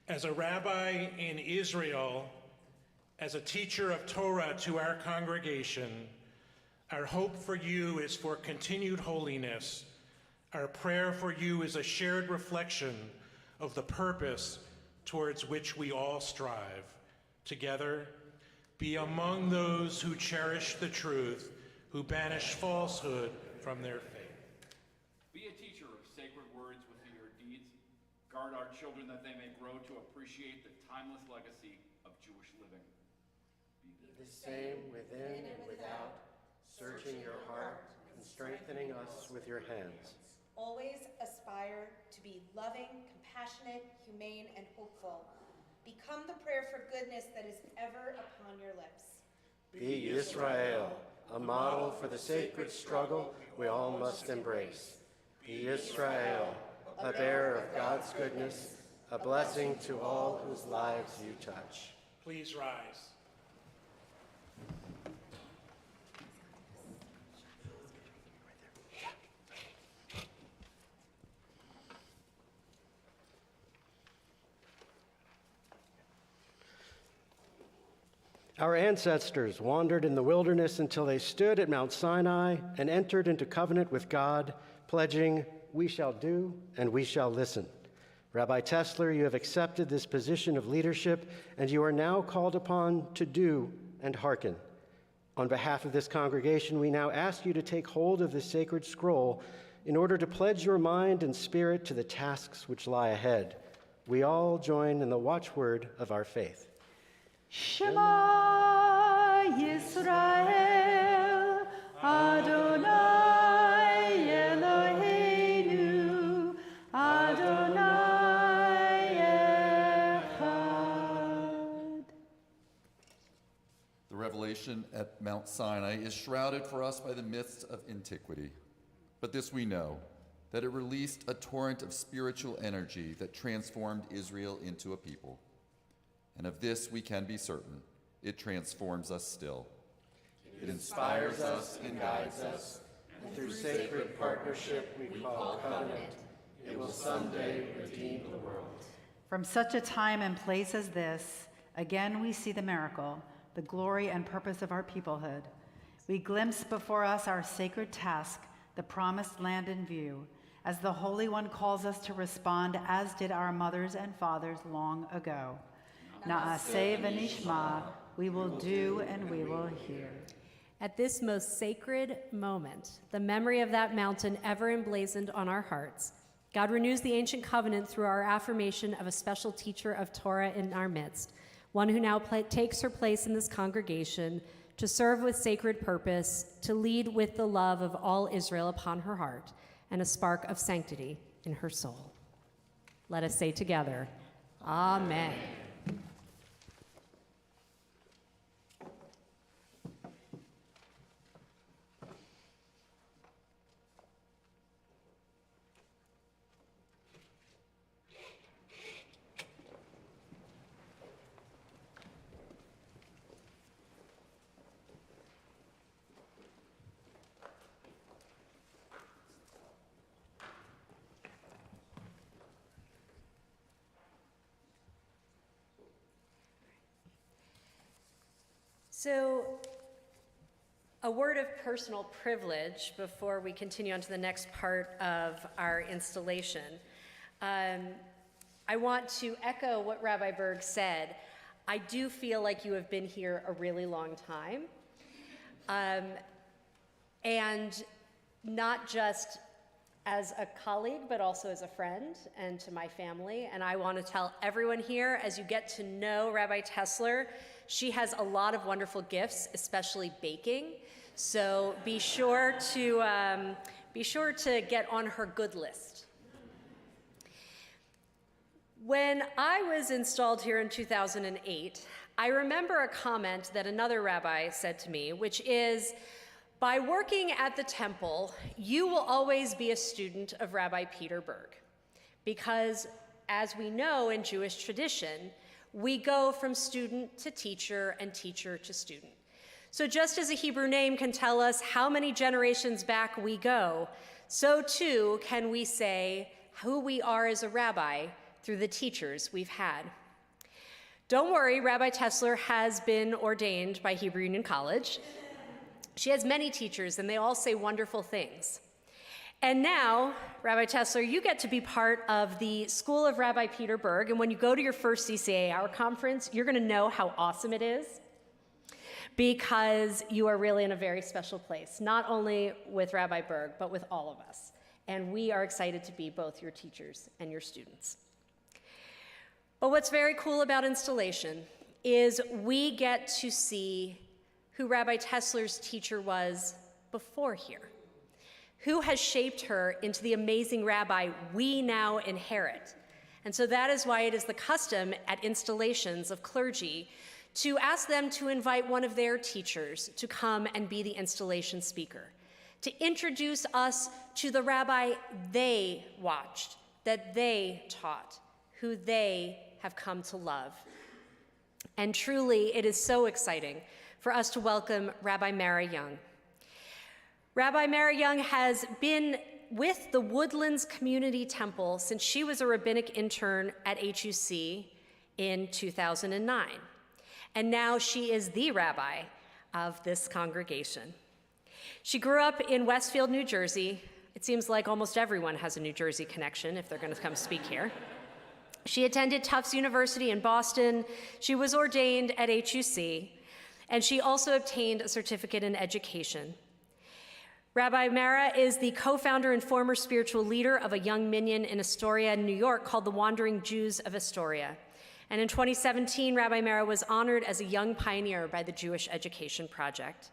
As a rabbi in Israel, as a teacher of Torah to our congregation, our hope for you is for continued holiness. Our prayer for you is a shared reflection of the purpose towards which we all strive. Together, be among those who cherish the truth, who banish falsehood from their faith. Be a teacher of sacred words within your deeds. Guard our children that they may grow to appreciate the timeless legacy of Jewish living. Be the same within and without, searching your heart and strengthening us with your hands. Always aspire to be loving, compassionate, humane, and hopeful. Become the prayer for goodness that is ever upon your lips. Be Israel, a model for the sacred struggle we all must embrace. Be Israel, a bearer of God's goodness, a blessing to all whose lives you touch. Please rise. Our ancestors wandered in the wilderness until they stood at Mount Sinai and entered into covenant with God, pledging, "We shall do and we shall listen." Rabbi Tessler, you have accepted this position of leadership, and you are now called upon to do and hearken. On behalf of this congregation, we now ask you to take hold of this sacred scroll in order to pledge your mind and spirit to the tasks which lie ahead. We all join in the watchword of our faith. Shema Yisrael, Adonai Eloheinu, Adonai Echad. installation at Mount Sinai is shrouded for us by the mists of antiquity. But this we know, that it released a torrent of spiritual energy that transformed Israel into a people. And of this we can be certain, it transforms us still. It inspires us and guides us, and through sacred partnership we call covenant, it will someday redeem the world. From such a time and place as this, again we see the miracle, the glory and purpose of our peoplehood. We glimpse before us our sacred task, the promised land in view, as the Holy One calls us to respond as did our mothers and fathers long ago. Na'aseh v'nishma, we will do and we will hear. At this most sacred moment, the memory of that mountain ever emblazoned on our hearts, God renews the ancient covenant through our affirmation of a special teacher of Torah in our midst, one who now takes her place in this congregation to serve with sacred purpose, to lead with the love of all Israel upon her heart, and a spark of sanctity in her soul. Let us say together, Amen. So, a word of personal privilege before we continue on to the next part of our installation. I want to echo what Rabbi Berg said. I do feel like you have been here a really long time. And not just as a colleague, but also as a friend and to my family. And I want to tell everyone here, as you get to know Rabbi Tessler, she has a lot of wonderful gifts, especially baking. So be sure to get on her good list. When I was installed here in 2008, I remember a comment that another rabbi said to me, which is, by working at the temple, you will always be a student of Rabbi Peter Berg. Because, as we know in Jewish tradition, we go from student to teacher and teacher to student. So just as a Hebrew name can tell us how many generations back we go, so too can we say who we are as a rabbi through the teachers we've had. Don't worry, Rabbi Tessler has been ordained by Hebrew Union College. She has many teachers, and they all say wonderful things. And now, Rabbi Tessler, you get to be part of the School of Rabbi Peter Berg, and when you go to your first CCA Hour conference, you're going to know how awesome it is, because you are really in a very special place, not only with Rabbi Berg, but with all of us. And we are excited to be both your teachers and your students. But what's very cool about installation is we get to see who Rabbi Tessler's teacher was before here, who has shaped her into the amazing rabbi we now inherit. And so that is why it is the custom at installations of clergy to ask them to invite one of their teachers to come and be the installation speaker, to introduce us to the rabbi they watched, that they taught, who they have come to love. And truly, it is so exciting for us to welcome Rabbi Mara Young. Rabbi Mara Young has been with the Woodlands Community Temple since she was a rabbinic intern at HUC in 2009. And now she is the rabbi of this congregation. She grew up in Westfield, New Jersey. It seems like almost everyone has a New Jersey connection if they're going to come speak here. She attended Tufts University in Boston. She was ordained at HUC, and she also obtained a certificate in education. Rabbi Mara is the co-founder and former spiritual leader of a young minyan in Astoria, New York, called the Wandering Jews of Astoria. And in 2017, Rabbi Mara was honored as a young pioneer by the Jewish Education Project.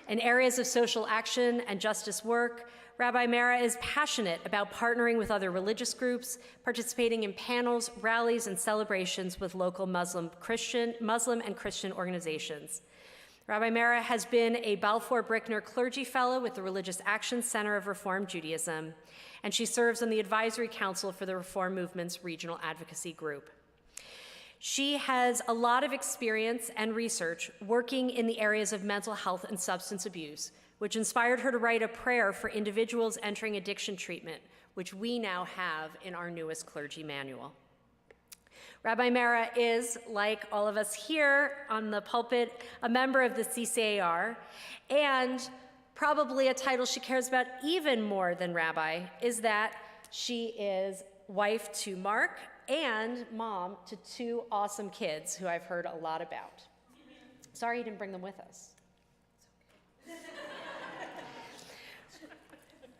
In areas of social action and justice work, Rabbi Mara is passionate about partnering with other religious groups, participating in panels, rallies, and celebrations with local Muslim and Christian organizations. Rabbi Mara has been a Balfour Brickner Clergy Fellow with the Religious Action Center of Reform Judaism, and she serves on the Advisory Council for the Reform Movement's Regional Advocacy Group. She has a lot of experience and research working in the areas of mental health and substance abuse, which inspired her to write a prayer for individuals entering addiction treatment, which we now have in our newest clergy manual. Rabbi Mara is, like all of us here on the pulpit, a member of the CCAR, and probably a title she cares about even more than rabbi is that she is wife to Mark and mom to 2 awesome kids who I've heard a lot about. Sorry you didn't bring them with us.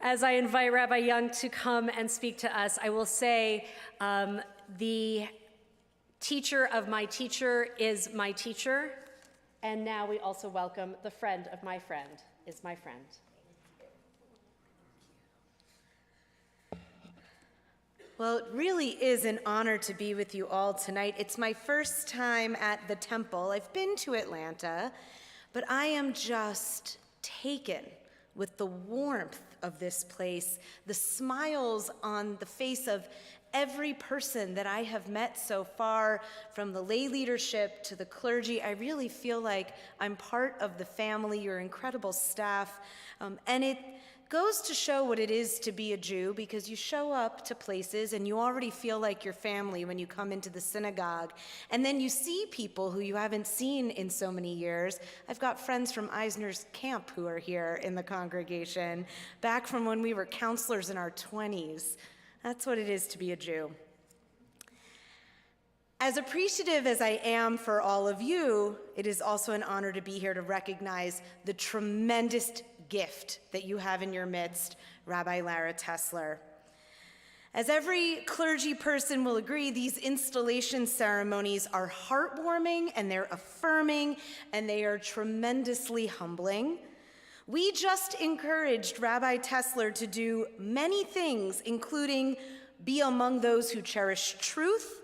As I invite Rabbi Young to come and speak to us, I will say the teacher of my teacher is my teacher, and now we also welcome the friend of my friend is my friend. Well, it really is an honor to be with you all tonight. It's my first time at the temple. I've been to Atlanta, but I am just taken with the warmth of this place, the smiles on the face of every person that I have met so far, from the lay leadership to the clergy. I really feel like I'm part of the family, your incredible staff, and it goes to show what it is to be a Jew, because you show up to places and you already feel like your family when you come into the synagogue, and then you see people who you haven't seen in so many years. I've got friends from Eisner's camp who are here in the congregation, back from when we were counselors in our 20s. That's what it is to be a Jew. As appreciative as I am for all of you, it is also an honor to be here to recognize the tremendous gift that you have in your midst, Rabbi Lara Tessler. As every clergy person will agree, these installation ceremonies are heartwarming and they're affirming and they are tremendously humbling. We just encouraged Rabbi Tessler to do many things, including be among those who cherish truth,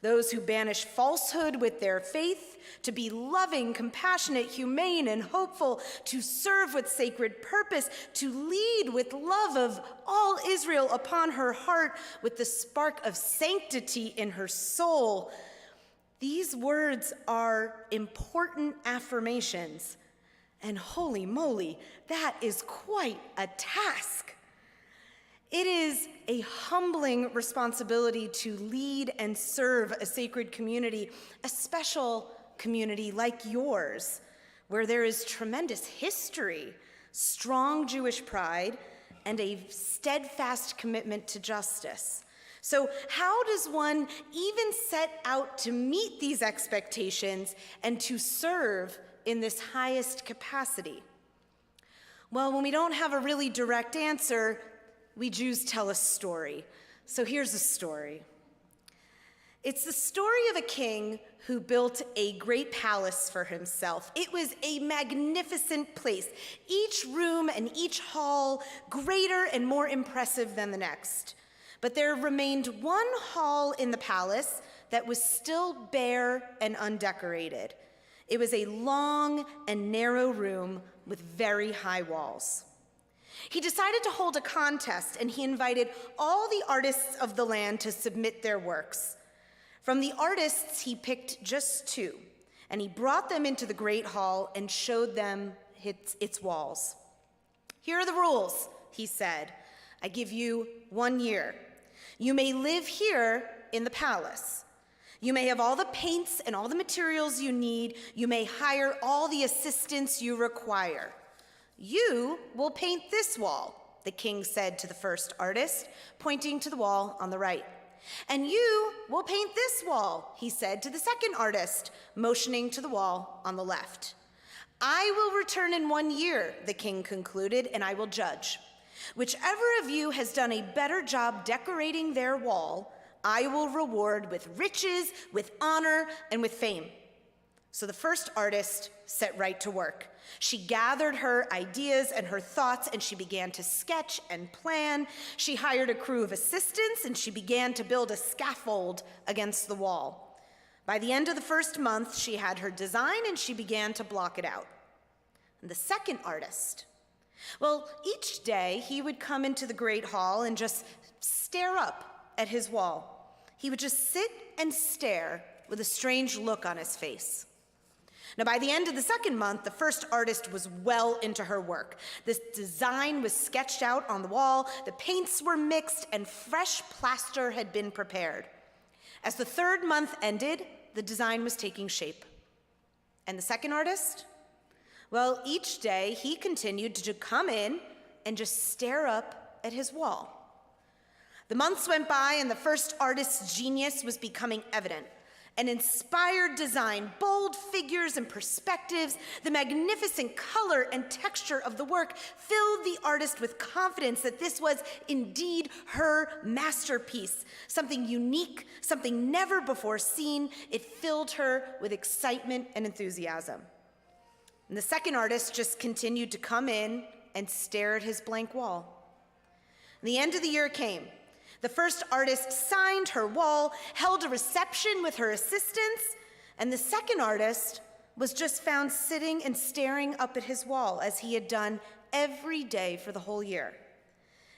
those who banish falsehood with their faith, to be loving, compassionate, humane, and hopeful, to serve with sacred purpose, to lead with love of all Israel upon her heart, with the spark of sanctity in her soul. These words are important affirmations. And holy moly, that is quite a task. It is a humbling responsibility to lead and serve a sacred community, a special community like yours, where there is tremendous history, strong Jewish pride, and a steadfast commitment to justice. So how does one even set out to meet these expectations and to serve in this highest capacity? Well, when we don't have a really direct answer, we Jews tell a story. So here's a story. It's the story of a king who built a great palace for himself. It was a magnificent place, each room and each hall greater and more impressive than the next. But there remained one hall in the palace that was still bare and undecorated. It was a long and narrow room with very high walls. He decided to hold a contest, and he invited all the artists of the land to submit their works. From the artists, he picked just 2, and he brought them into the great hall and showed them its walls. "Here are the rules," he said. "I give you 1 year. You may live here in the palace. You may have all the paints and all the materials you need. You may hire all the assistants you require. You will paint this wall," the king said to the first artist, pointing to the wall on the right. "And you will paint this wall," he said to the second artist, motioning to the wall on the left. "I will return in 1 year," the king concluded, "and I will judge. Whichever of you has done a better job decorating their wall, I will reward with riches, with honor, and with fame." So the first artist set right to work. She gathered her ideas and her thoughts, and she began to sketch and plan. She hired a crew of assistants, and she began to build a scaffold against the wall. By the end of the first month, she had her design, and she began to block it out. And the second artist, well, each day he would come into the great hall and just stare up at his wall. He would just sit and stare with a strange look on his face. Now, by the end of the second month, the first artist was well into her work. This design was sketched out on the wall, the paints were mixed, and fresh plaster had been prepared. As the third month ended, the design was taking shape. And the second artist? Well, each day he continued to come in and just stare up at his wall. The months went by, and the first artist's genius was becoming evident. An inspired design, bold figures and perspectives, the magnificent color and texture of the work filled the artist with confidence that this was indeed her masterpiece, something unique, something never before seen. It filled her with excitement and enthusiasm. And the second artist just continued to come in and stare at his blank wall. And the end of the year came. The first artist signed her wall, held a reception with her assistants, and the second artist was just found sitting and staring up at his wall as he had done every day for the whole year.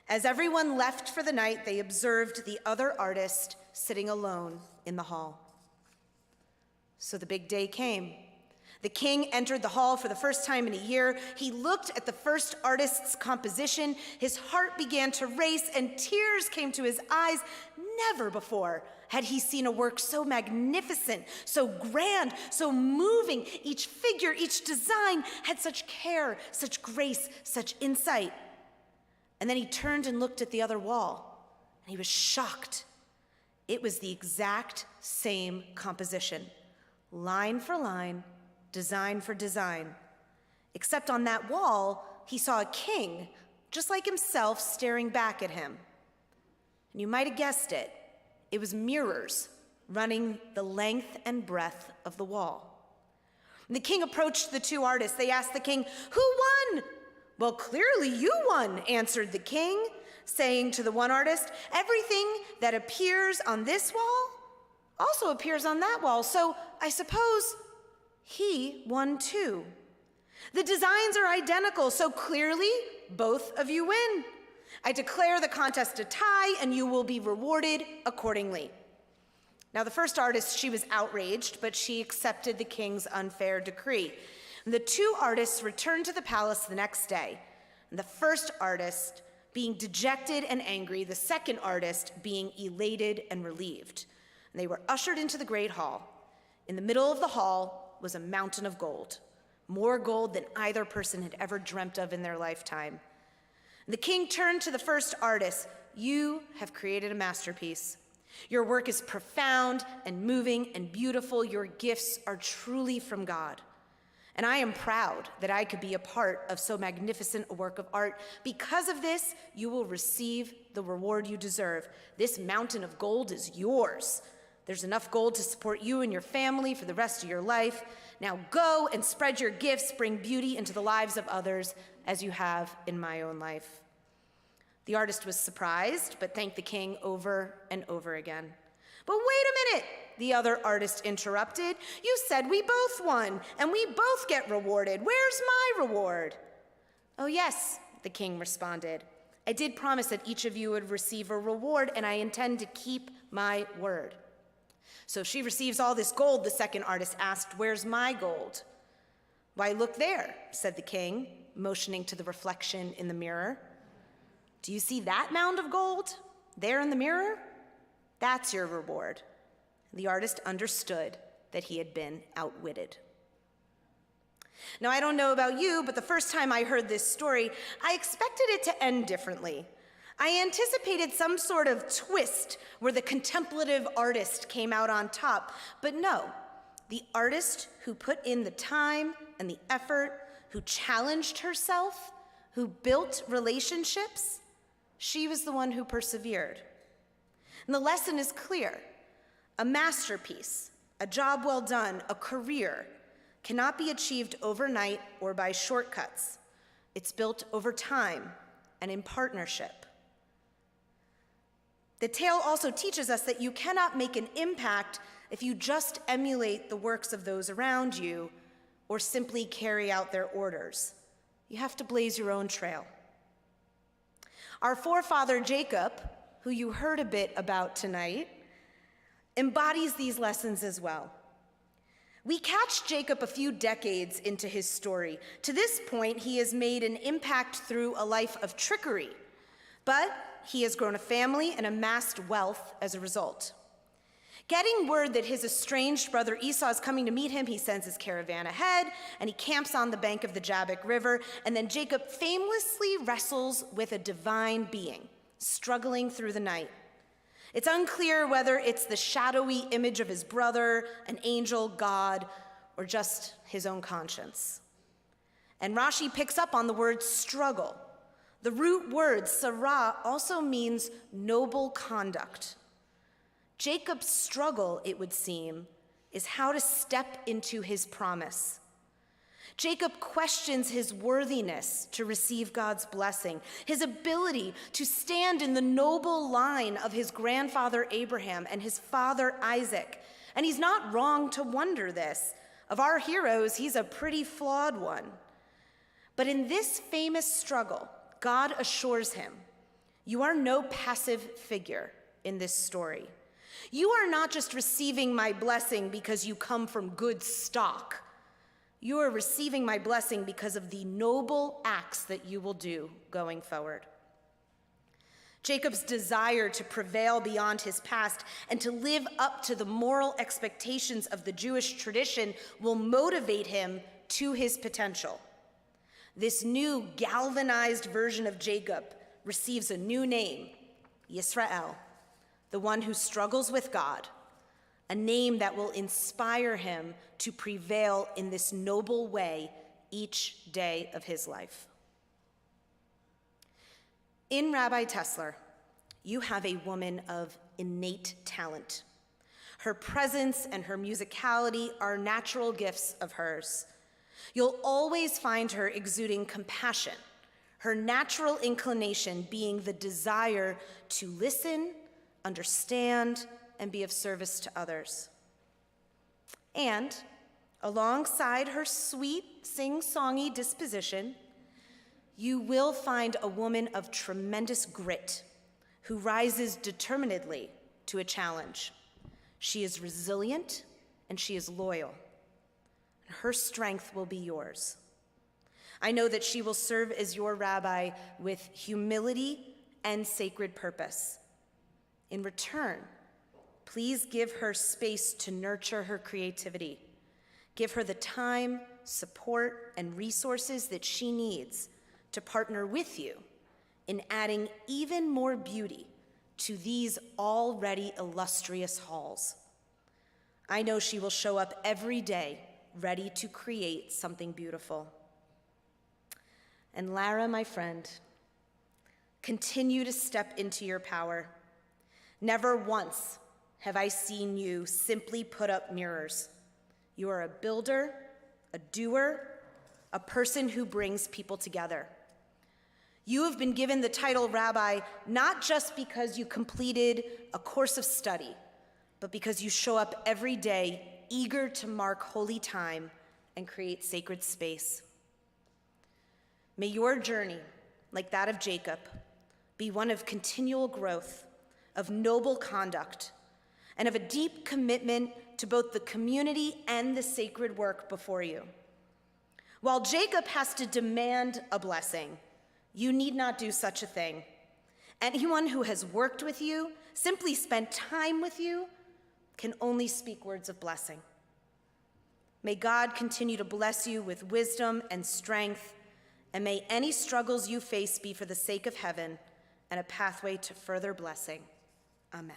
As everyone left for the night, they observed the other artist sitting alone in the hall. So the big day came. The king entered the hall for the first time in a year. He looked at the first artist's composition. His heart began to race and tears came to his eyes. Never before had he seen a work so magnificent, so grand, so moving. Each figure, each design had such care, such grace, such insight. And then he turned and looked at the other wall, and he was shocked. It was the exact same composition, line for line, design for design. Except on that wall, he saw a king, just like himself, staring back at him. And you might have guessed it. It was mirrors running the length and breadth of the wall. And the king approached the two artists. They asked the king, "Who won?" "Well, clearly you won," answered the king, saying to the one artist, "Everything that appears on this wall also appears on that wall. So I suppose he won too. The designs are identical, so clearly both of you win. I declare the contest a tie, and you will be rewarded accordingly." Now, the first artist, she was outraged, but she accepted the king's unfair decree. And the two artists returned to the palace the next day. And the first artist being dejected and angry, the second artist being elated and relieved. And they were ushered into the great hall. In the middle of the hall was a mountain of gold, more gold than either person had ever dreamt of in their lifetime. And the king turned to the first artist. "You have created a masterpiece. Your work is profound and moving and beautiful. Your gifts are truly from God. And I am proud that I could be a part of so magnificent a work of art. Because of this, you will receive the reward you deserve. This mountain of gold is yours. There's enough gold to support you and your family for the rest of your life. Now go and spread your gifts, bring beauty into the lives of others as you have in my own life." The artist was surprised, but thanked the king over and over again. "But wait a minute," the other artist interrupted. "You said we both won, and we both get rewarded. Where's my reward?" "Oh yes," the king responded. "I did promise that each of you would receive a reward, and I intend to keep my word." "So she receives all this gold," the second artist asked. "Where's my gold?" "Why, look there," said the king, motioning to the reflection in the mirror. "Do you see that mound of gold there in the mirror? That's your reward." The artist understood that he had been outwitted. Now, I don't know about you, but the first time I heard this story, I expected it to end differently. I anticipated some sort of twist where the contemplative artist came out on top, but no, the artist who put in the time and the effort, who challenged herself, who built relationships, she was the one who persevered. And the lesson is clear. A masterpiece, a job well done, a career cannot be achieved overnight or by shortcuts. It's built over time and in partnership. The tale also teaches us that you cannot make an impact if you just emulate the works of those around you, or simply carry out their orders. You have to blaze your own trail. Our forefather Jacob, who you heard a bit about tonight, embodies these lessons as well. We catch Jacob a few decades into his story. To this point, he has made an impact through a life of trickery, but he has grown a family and amassed wealth as a result. Getting word that his estranged brother Esau is coming to meet him, he sends his caravan ahead, and he camps on the bank of the Jabbok River, and then Jacob famously wrestles with a divine being, struggling through the night. It's unclear whether it's the shadowy image of his brother, an angel, God, or just his own conscience. And Rashi picks up on the word struggle. The root word, sarah, also means noble conduct. Jacob's struggle, it would seem, is how to step into his promise. Jacob questions his worthiness to receive God's blessing, his ability to stand in the noble line of his grandfather Abraham and his father Isaac. And he's not wrong to wonder this. Of our heroes, he's a pretty flawed one. But in this famous struggle, God assures him, "You are no passive figure in this story. You are not just receiving my blessing because you come from good stock. You are receiving my blessing because of the noble acts that you will do going forward." Jacob's desire to prevail beyond his past and to live up to the moral expectations of the Jewish tradition will motivate him to his potential. This new galvanized version of Jacob receives a new name, Yisrael, the one who struggles with God, a name that will inspire him to prevail in this noble way each day of his life. In Rabbi Tesler, you have a woman of innate talent. Her presence and her musicality are natural gifts of hers. You'll always find her exuding compassion, her natural inclination being the desire to listen, understand, and be of service to others. And alongside her sweet, sing-songy disposition, you will find a woman of tremendous grit who rises determinedly to a challenge. She is resilient and she is loyal. Her strength will be yours. I know that she will serve as your rabbi with humility and sacred purpose. In return, please give her space to nurture her creativity. Give her the time, support, and resources that she needs to partner with you in adding even more beauty to these already illustrious halls. I know she will show up every day ready to create something beautiful. And Lara, my friend, continue to step into your power. Never once have I seen you simply put up mirrors. You are a builder, a doer, a person who brings people together. You have been given the title rabbi not just because you completed a course of study, but because you show up every day eager to mark holy time and create sacred space. May your journey, like that of Jacob, be one of continual growth, of noble conduct, and of a deep commitment to both the community and the sacred work before you. While Jacob has to demand a blessing, you need not do such a thing. Anyone who has worked with you, simply spent time with you, can only speak words of blessing. May God continue to bless you with wisdom and strength, and may any struggles you face be for the sake of heaven and a pathway to further blessing. Amen.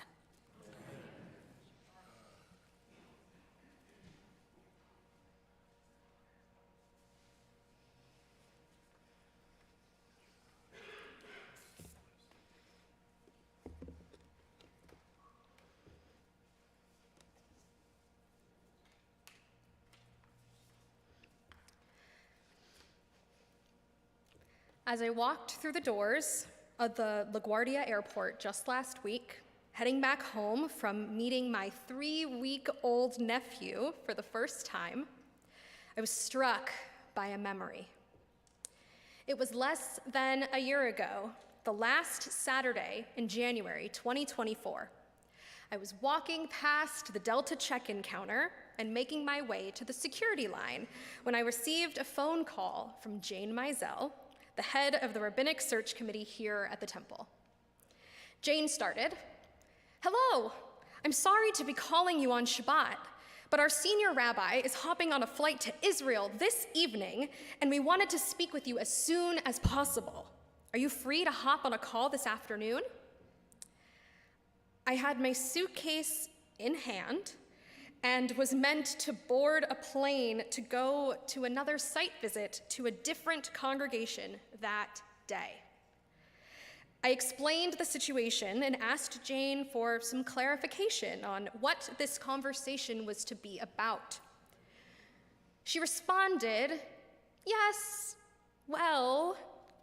As I walked through the doors of the LaGuardia airport just last week, heading back home from meeting my 3-week-old nephew for the first time, I was struck by a memory. It was less than a year ago, the last Saturday in January 2024. I was walking past the Delta check-in counter and making my way to the security line when I received a phone call from Jane Mizell, the head of the Rabbinic Search Committee here at the temple. Jane started, "Hello, I'm sorry to be calling you on Shabbat, but our senior rabbi is hopping on a flight to Israel this evening, and we wanted to speak with you as soon as possible. Are you free to hop on a call this afternoon?" I had my suitcase in hand and was meant to board a plane to go to another site visit to a different congregation that day. I explained the situation and asked Jane for some clarification on what this conversation was to be about. She responded, "Yes, well,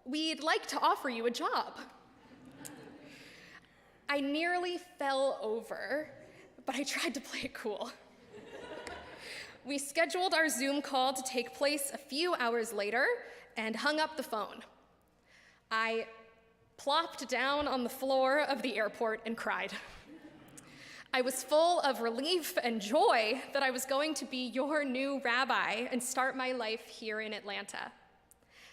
we'd like to offer you a job." I nearly fell over, but I tried to play it cool. We scheduled our Zoom call to take place a few hours later and hung up the phone. I plopped down on the floor of the airport and cried. I was full of relief and joy that I was going to be your new rabbi and start my life here in Atlanta.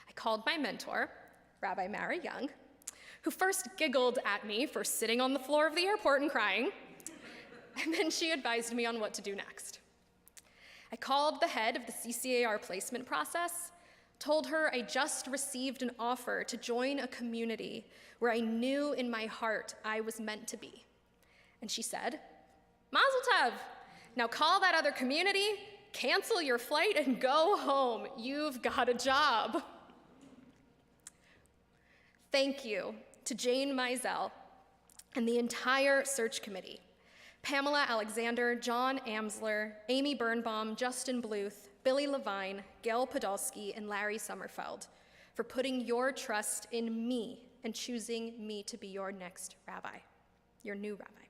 I called my mentor, Rabbi Mara Young, who first giggled at me for sitting on the floor of the airport and crying, and then she advised me on what to do next. I called the head of the CCAR placement process, told her I just received an offer to join a community where I knew in my heart I was meant to be. And she said, "Mazel tov, now call that other community, cancel your flight, and go home. You've got a job." Thank you to Jane Mizell and the entire search committee, Pamela Alexander, John Amsler, Amy Birnbaum, Justin Bluth, Billy Levine, Gail Podolsky, and Larry Sommerfeld for putting your trust in me and choosing me to be your next rabbi, your new rabbi.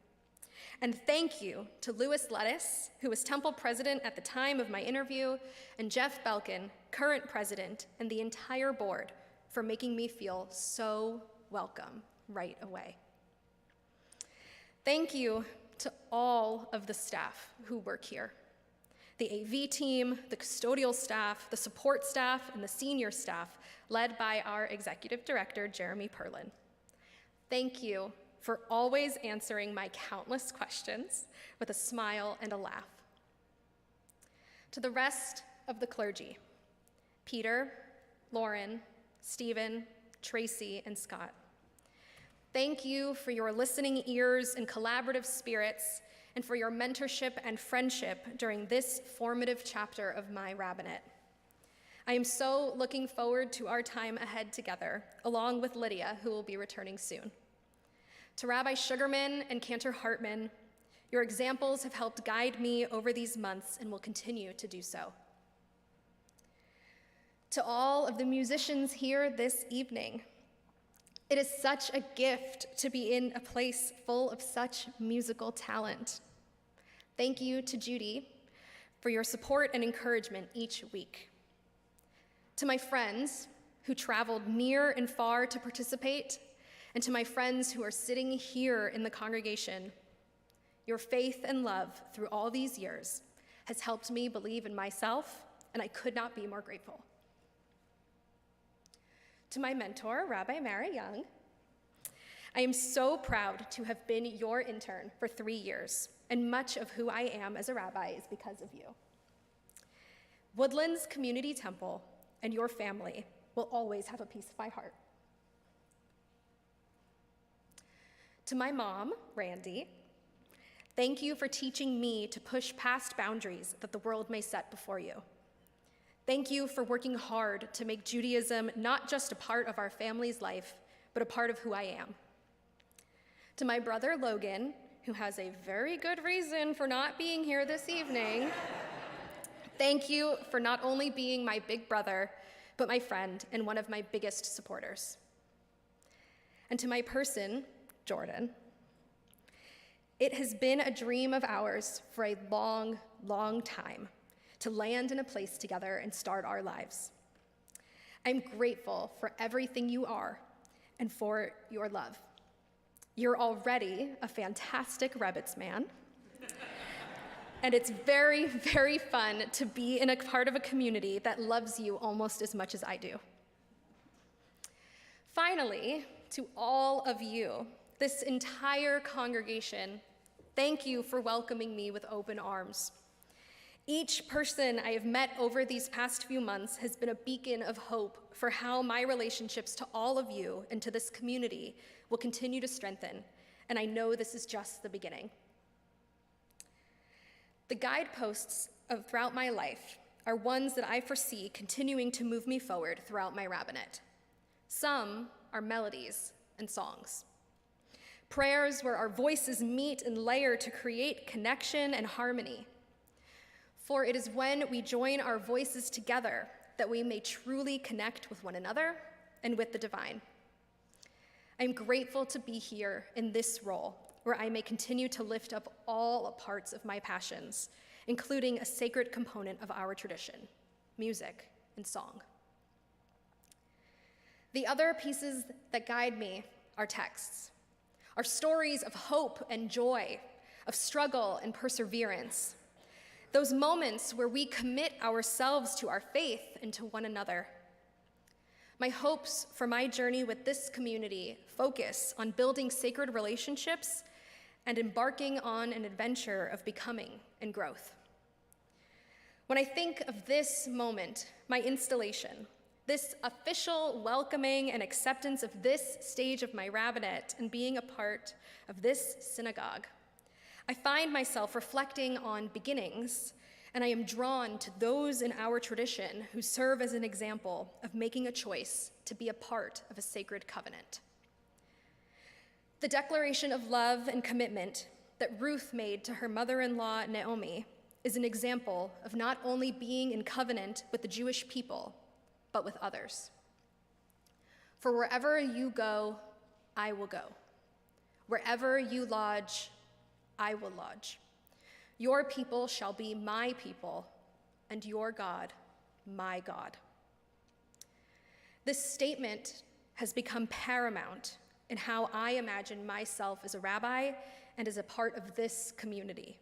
And thank you to Louis Lettuce, who was temple president at the time of my interview, and Jeff Belkin, current president, and the entire board for making me feel so welcome right away. Thank you to all of the staff who work here. The AV team, the custodial staff, the support staff, and the senior staff, led by our executive director, Jeremy Perlin. Thank you for always answering my countless questions with a smile and a laugh. To the rest of the clergy, Peter, Lauren, Stephen, Tracy, and Scott, thank you for your listening ears and collaborative spirits, and for your mentorship and friendship during this formative chapter of my rabbinate. I am so looking forward to our time ahead together, along with Lydia, who will be returning soon. To Rabbi Sugarman and Cantor Hartman, your examples have helped guide me over these months and will continue to do so. To all of the musicians here this evening, it is such a gift to be in a place full of such musical talent. Thank you to Judy for your support and encouragement each week. To my friends who traveled near and far to participate, and to my friends who are sitting here in the congregation, your faith and love through all these years has helped me believe in myself, and I could not be more grateful. To my mentor, Rabbi Mara Young, I am so proud to have been your intern for 3 years, and much of who I am as a rabbi is because of you. Woodlands Community Temple and your family will always have a piece of my heart. To my mom, Randy, thank you for teaching me to push past boundaries that the world may set before you. Thank you for working hard to make Judaism not just a part of our family's life, but a part of who I am. To my brother, Logan, who has a very good reason for not being here this evening, thank you for not only being my big brother, but my friend and one of my biggest supporters. And to my person, Jordan, it has been a dream of ours for a long, long time to land in a place together and start our lives. I'm grateful for everything you are and for your love. You're already a fantastic Rebbetzman, man. And it's very, very fun to be in a part of a community that loves you almost as much as I do. Finally, to all of you, this entire congregation, thank you for welcoming me with open arms. Each person I have met over these past few months has been a beacon of hope for how my relationships to all of you and to this community will continue to strengthen, and I know this is just the beginning. The guideposts throughout my life are ones that I foresee continuing to move me forward throughout my rabbinate. Some are melodies and songs. Prayers where our voices meet and layer to create connection and harmony. For it is when we join our voices together that we may truly connect with one another and with the divine. I'm grateful to be here in this role where I may continue to lift up all parts of my passions, including a sacred component of our tradition, music and song. The other pieces that guide me are texts, are stories of hope and joy, of struggle and perseverance, those moments where we commit ourselves to our faith and to one another. My hopes for my journey with this community focus on building sacred relationships and embarking on an adventure of becoming and growth. When I think of this moment, my installation, this official welcoming and acceptance of this stage of my rabbinate and being a part of this synagogue, I find myself reflecting on beginnings, and I am drawn to those in our tradition who serve as an example of making a choice to be a part of a sacred covenant. The declaration of love and commitment that Ruth made to her mother-in-law Naomi is an example of not only being in covenant with the Jewish people, but with others. For wherever you go, I will go. Wherever you lodge, I will lodge. Your people shall be my people, and your God, my God. This statement has become paramount in how I imagine myself as a rabbi and as a part of this community.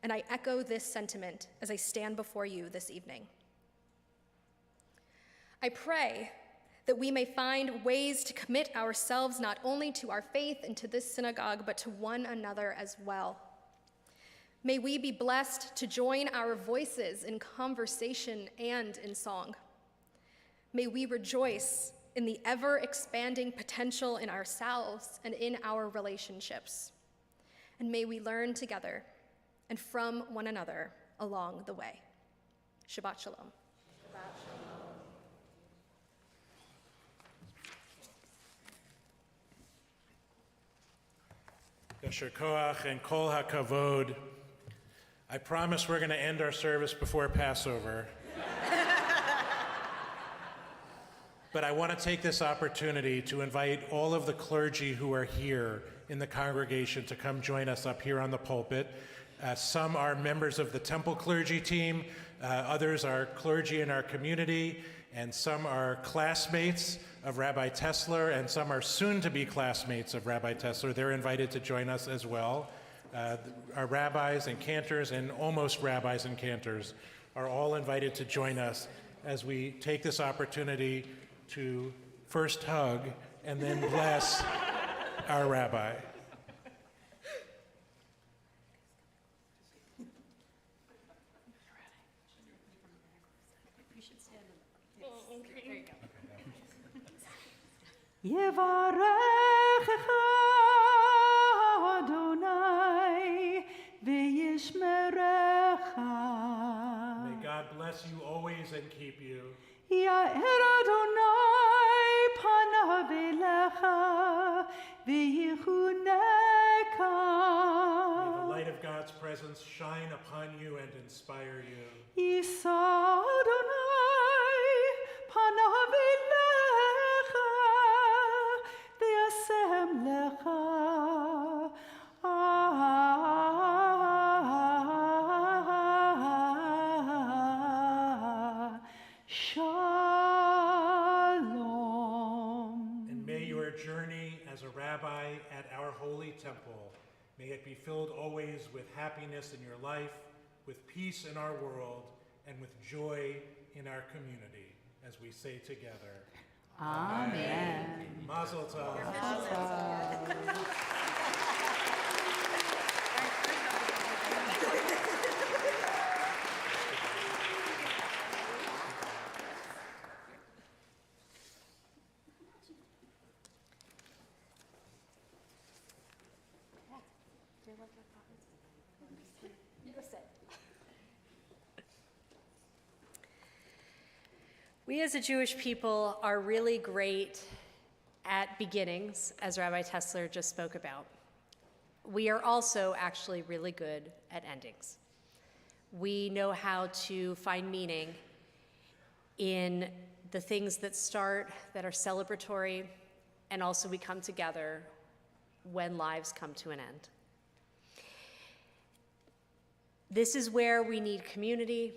And I echo this sentiment as I stand before you this evening. I pray that we may find ways to commit ourselves not only to our faith and to this synagogue, but to one another as well. May we be blessed to join our voices in conversation and in song. May we rejoice in the ever-expanding potential in ourselves and in our relationships. And may we learn together and from one another along the way. Shabbat shalom. Yasher Koach and Kol HaKavod. I promise we're going to end our service before Passover. But I want to take this opportunity to invite all of the clergy who are here in the congregation to come join us up here on the pulpit. Some are members of the temple clergy team, others are clergy in our community, and some are classmates of Rabbi Tesler, and some are soon-to-be classmates of Rabbi Tesler. They're invited to join us as well. Our rabbis and cantors and almost rabbis and cantors are all invited to join us as we take this opportunity to first hug and then bless our rabbi. You should stand up. Yes. Okay. There you go. יברכך אדוני וישמרך. May God bless you always and keep you. יאר אדוני פניו אליך ויחונך. May the light of God's presence shine upon you and inspire you. יישא אדוני פניו אליך וישם לך. your journey as a rabbi at our holy temple. May it be filled always with happiness in your life, with peace in our world, and with joy in our community, as we say together. Amen. Mazel tov. We as a Jewish people are really great at beginnings, as Rabbi Tessler just spoke about. We are also actually really good at endings. We know how to find meaning in the things that start, that are celebratory, and also we come together when lives come to an end. This is where we need community.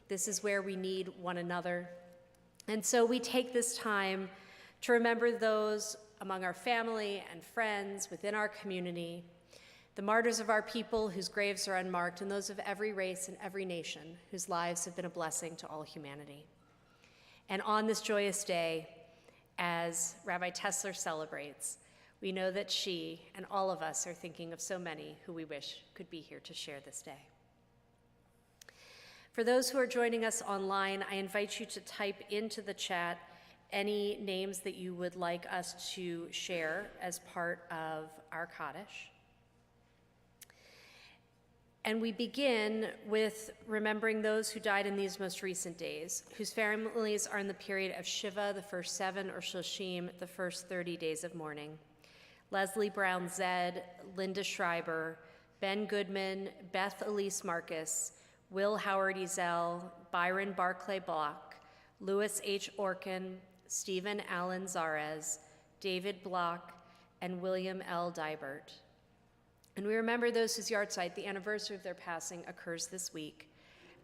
This is where we need one another. And so we take this time to remember those among our family and friends within our community, the martyrs of our people whose graves are unmarked, and those of every race and every nation whose lives have been a blessing to all humanity. And on this joyous day, as Rabbi Tessler celebrates, we know that she and all of us are thinking of so many who we wish could be here to share this day. For those who are joining us online, I invite you to type into the chat any names that you would like us to share as part of our Kaddish. And we begin with remembering those who died in these most recent days, whose families are in the period of Shiva, the first 7, or Shoshim, the first 30 days of mourning. Leslie Brown Zed, Linda Schreiber, Ben Goodman, Beth Elise Marcus, Will Howard Ezel, Byron Barclay Block, Louis H. Orkin, Stephen Allen Zarez, David Block, and William L. Dybert. And we remember those whose yahrzeit, the anniversary of their passing, occurs this week.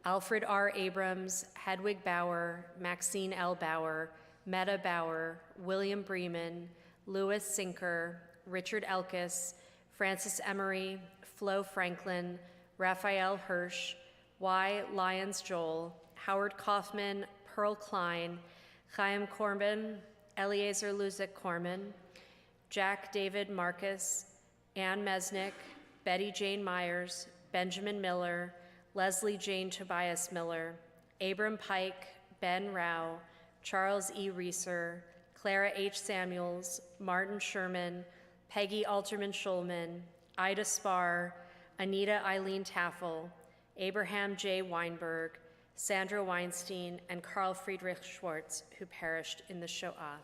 Alfred R. Abrams, Hedwig Bauer, Maxine L. Bauer, Meta Bauer, William Bremen, Louis Sinker, Richard Elkis, Francis Emery, Flo Franklin, Raphael Hirsch, Y. Lyons Joel, Howard Kaufman, Pearl Klein, Chaim Corbin, Eliezer Luzik Corman, Jack David Marcus, Ann Mesnick, Betty Jane Myers, Benjamin Miller, Leslie Jane Tobias Miller, Abram Pike, Ben Rao, Charles E. Reeser, Clara H. Samuels, Martin Sherman, Peggy Alterman Schulman, Ida Spar, Anita Eileen Taffel, Abraham J. Weinberg, Sandra Weinstein, and Carl Friedrich Schwartz, who perished in the Shoah.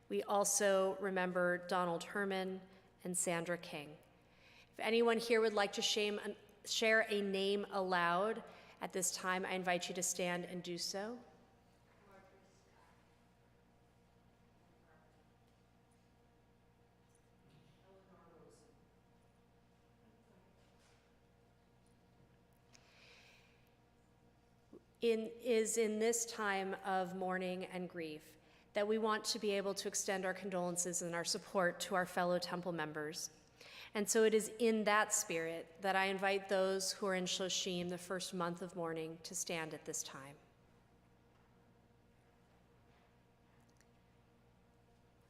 We also remember Donald Herman and Sandra King. If anyone here would like to share a name aloud at this time, I invite you to stand and do so. Is in this time of mourning and grief that we want to be able to extend our condolences and our support to our fellow temple members. And so it is in that spirit that I invite those who are in Shoshim, the first month of mourning, to stand at this time.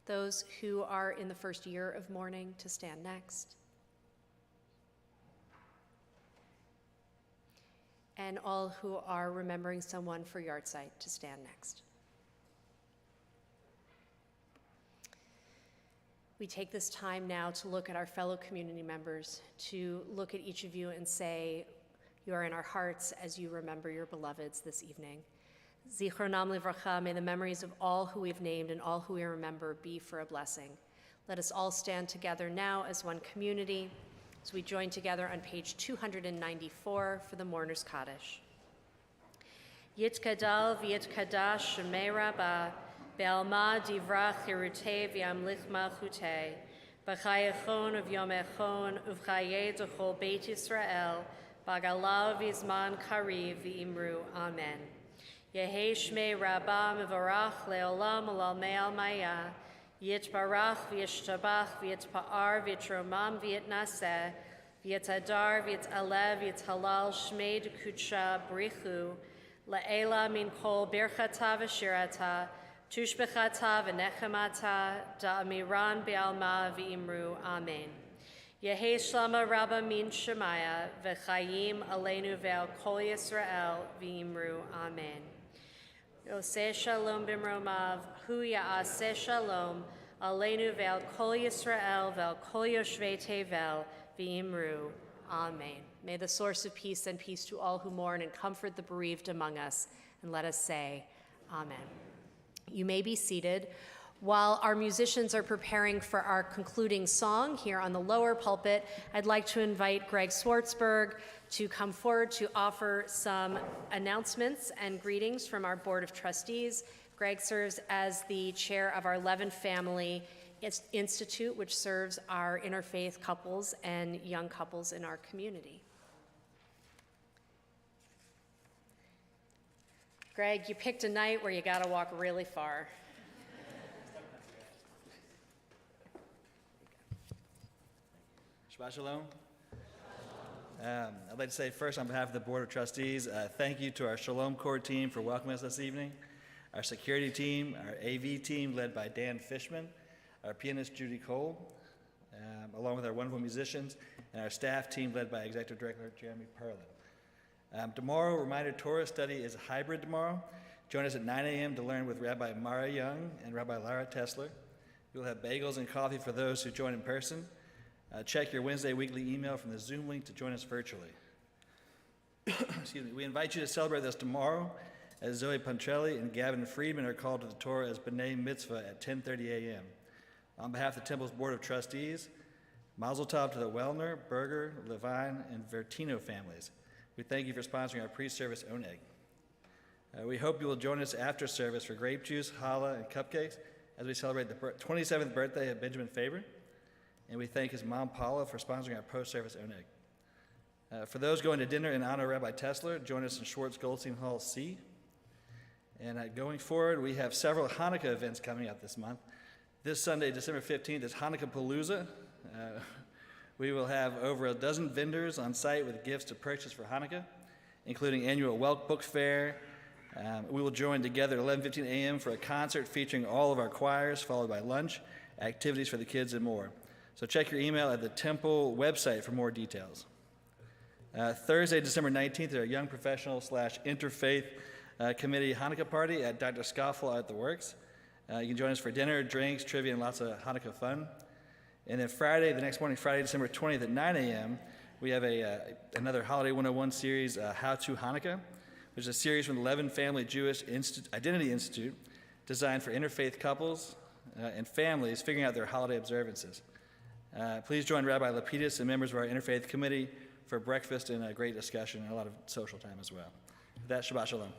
Those who are in the first year of mourning to stand next. And all who are remembering someone for yahrzeit to stand next. We take this time now to look at our fellow community members, to look at each of you and say, you are in our hearts as you remember your beloveds this evening. Zichronam livracha, may the memories of all who we've named and all who we remember be for a blessing. Let us all stand together now as one community, as we join together on page 294 for the Mourner's Kaddish. Yitkadal v'yitkadash shemei rabbah, be'alma divra chirutei v'yamlich malchutei, b'chayechon uv'yomechon uv'chayei d'chol Beit Yisrael, b'galav v'zman kariv v'imru. Amen. Yehei shmei rabbah mevarach le'olam u'lalmei almaya, Yitbarach, v'yishtabach, v'yitpa'ar, v'yitromam, v'yitnaseh, v'yitadar, v'yitaleh, v'yithalal, shmei d'kudsha, brichu, la'ela min kol birchata v'shirata, tushbechata v'nechemata, da'amiran be'alma v'imru, amen. Yehi shlama rabba min shemaya, v'chayim aleinu ve'al kol Yisrael, v'imru, amen. Yoseh shalom bimromav, hu ya'aseh shalom, aleinu ve'al kol Yisrael, ve'al kol yoshvei tevel, v'imru, amen. May the source of peace send peace to all who mourn and comfort the bereaved among us, and let us say, amen. You may be seated. While our musicians are preparing for our concluding song here on the lower pulpit, I'd like to invite Greg Swartzberg to come forward to offer some announcements and greetings from our Board of Trustees. Greg serves as the chair of our Levin Family Institute, which serves our interfaith couples and young couples in our community. Greg, you picked a night where you got to walk really far. Shabbat Shalom. I'd like to say first on behalf of the Board of Trustees, thank you to our Shalom Corps team for welcoming us this evening, our security team, our AV team led by Dan Fishman, our pianist Judy Cole, along with our wonderful musicians, and our staff team led by Executive Director Jeremy Perlin. Tomorrow, reminder Torah study is hybrid tomorrow. Join us at 9 a.m. to learn with Rabbi Mara Young and Rabbi Lara Tesler. We'll have bagels and coffee for those who join in person. Check your Wednesday weekly email from the Zoom link to join us virtually. Excuse me. We invite you to celebrate this tomorrow as Zoe Pontrelli and Gavin Friedman are called to the Torah as B'nai Mitzvah at 10:30 a.m. On behalf of the Temple's Board of Trustees, Mazel Tov to the Wellner, Berger, Levine, and Vertino families. We thank you for sponsoring our pre-service oneg. We hope you will join us after service for grape juice, challah, and cupcakes as we celebrate the 27th birthday of Benjamin Faber. And we thank his mom, Paula, for sponsoring our post-service oneg. For those going to dinner in honor of Rabbi Tesler, join us in Schwartz Goldstein Hall C. And going forward, we have several Hanukkah events coming up this month. This Sunday, December 15th, is Hanukkah Palooza. We will have over a dozen vendors on site with gifts to purchase for Hanukkah, including annual Welk Book Fair. We will join together at 11:15 a.m. for a concert featuring all of our choirs, followed by lunch, activities for the kids, and more. So check your email at the Temple website for more details. Thursday, December 19th, is our Young Professional / Interfaith Committee Hanukkah party at Dr. Scofflaw at the Works. You can join us for dinner, drinks, trivia, and lots of Hanukkah fun. And then Friday, the next morning, Friday, December 20th at 9 a.m., we have another Holiday 101 series, How to Hanukkah, which is a series from the Levin Family Jewish Identity Institute designed for interfaith couples and families figuring out their holiday observances. Please join Rabbi Lapidus and members of our Interfaith Committee for breakfast and a great discussion and a lot of social time as well. With that, Shabbat Shalom.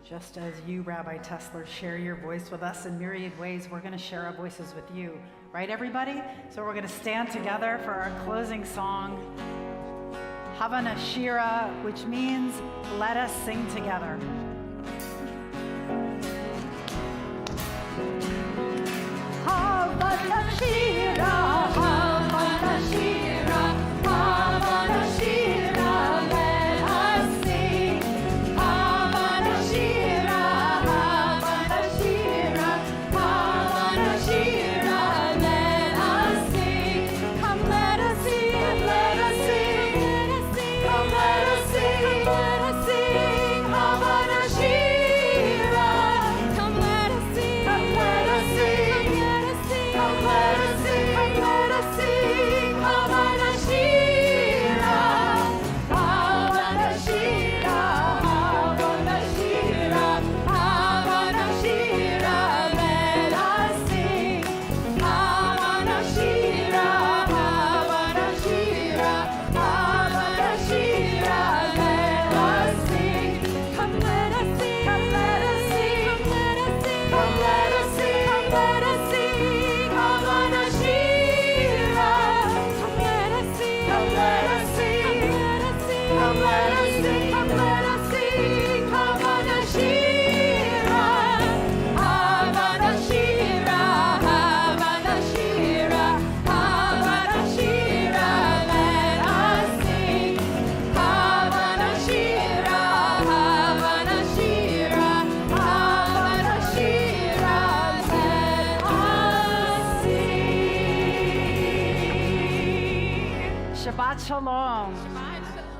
Just as you, Rabbi Tesler, share your voice with us in myriad ways, we're going to share our voices with you. Right, everybody? So we're going to stand together for our closing song, Havana Shira, which means let us sing together. Havana Shira, Havana Shira, Havana Shira, let us sing. Havana Shira, Havana Shira, Havana Shira, let us sing. Come, let us sing, let us sing. Come, let us sing, let us sing. Havana shalom. Shabbat shalom.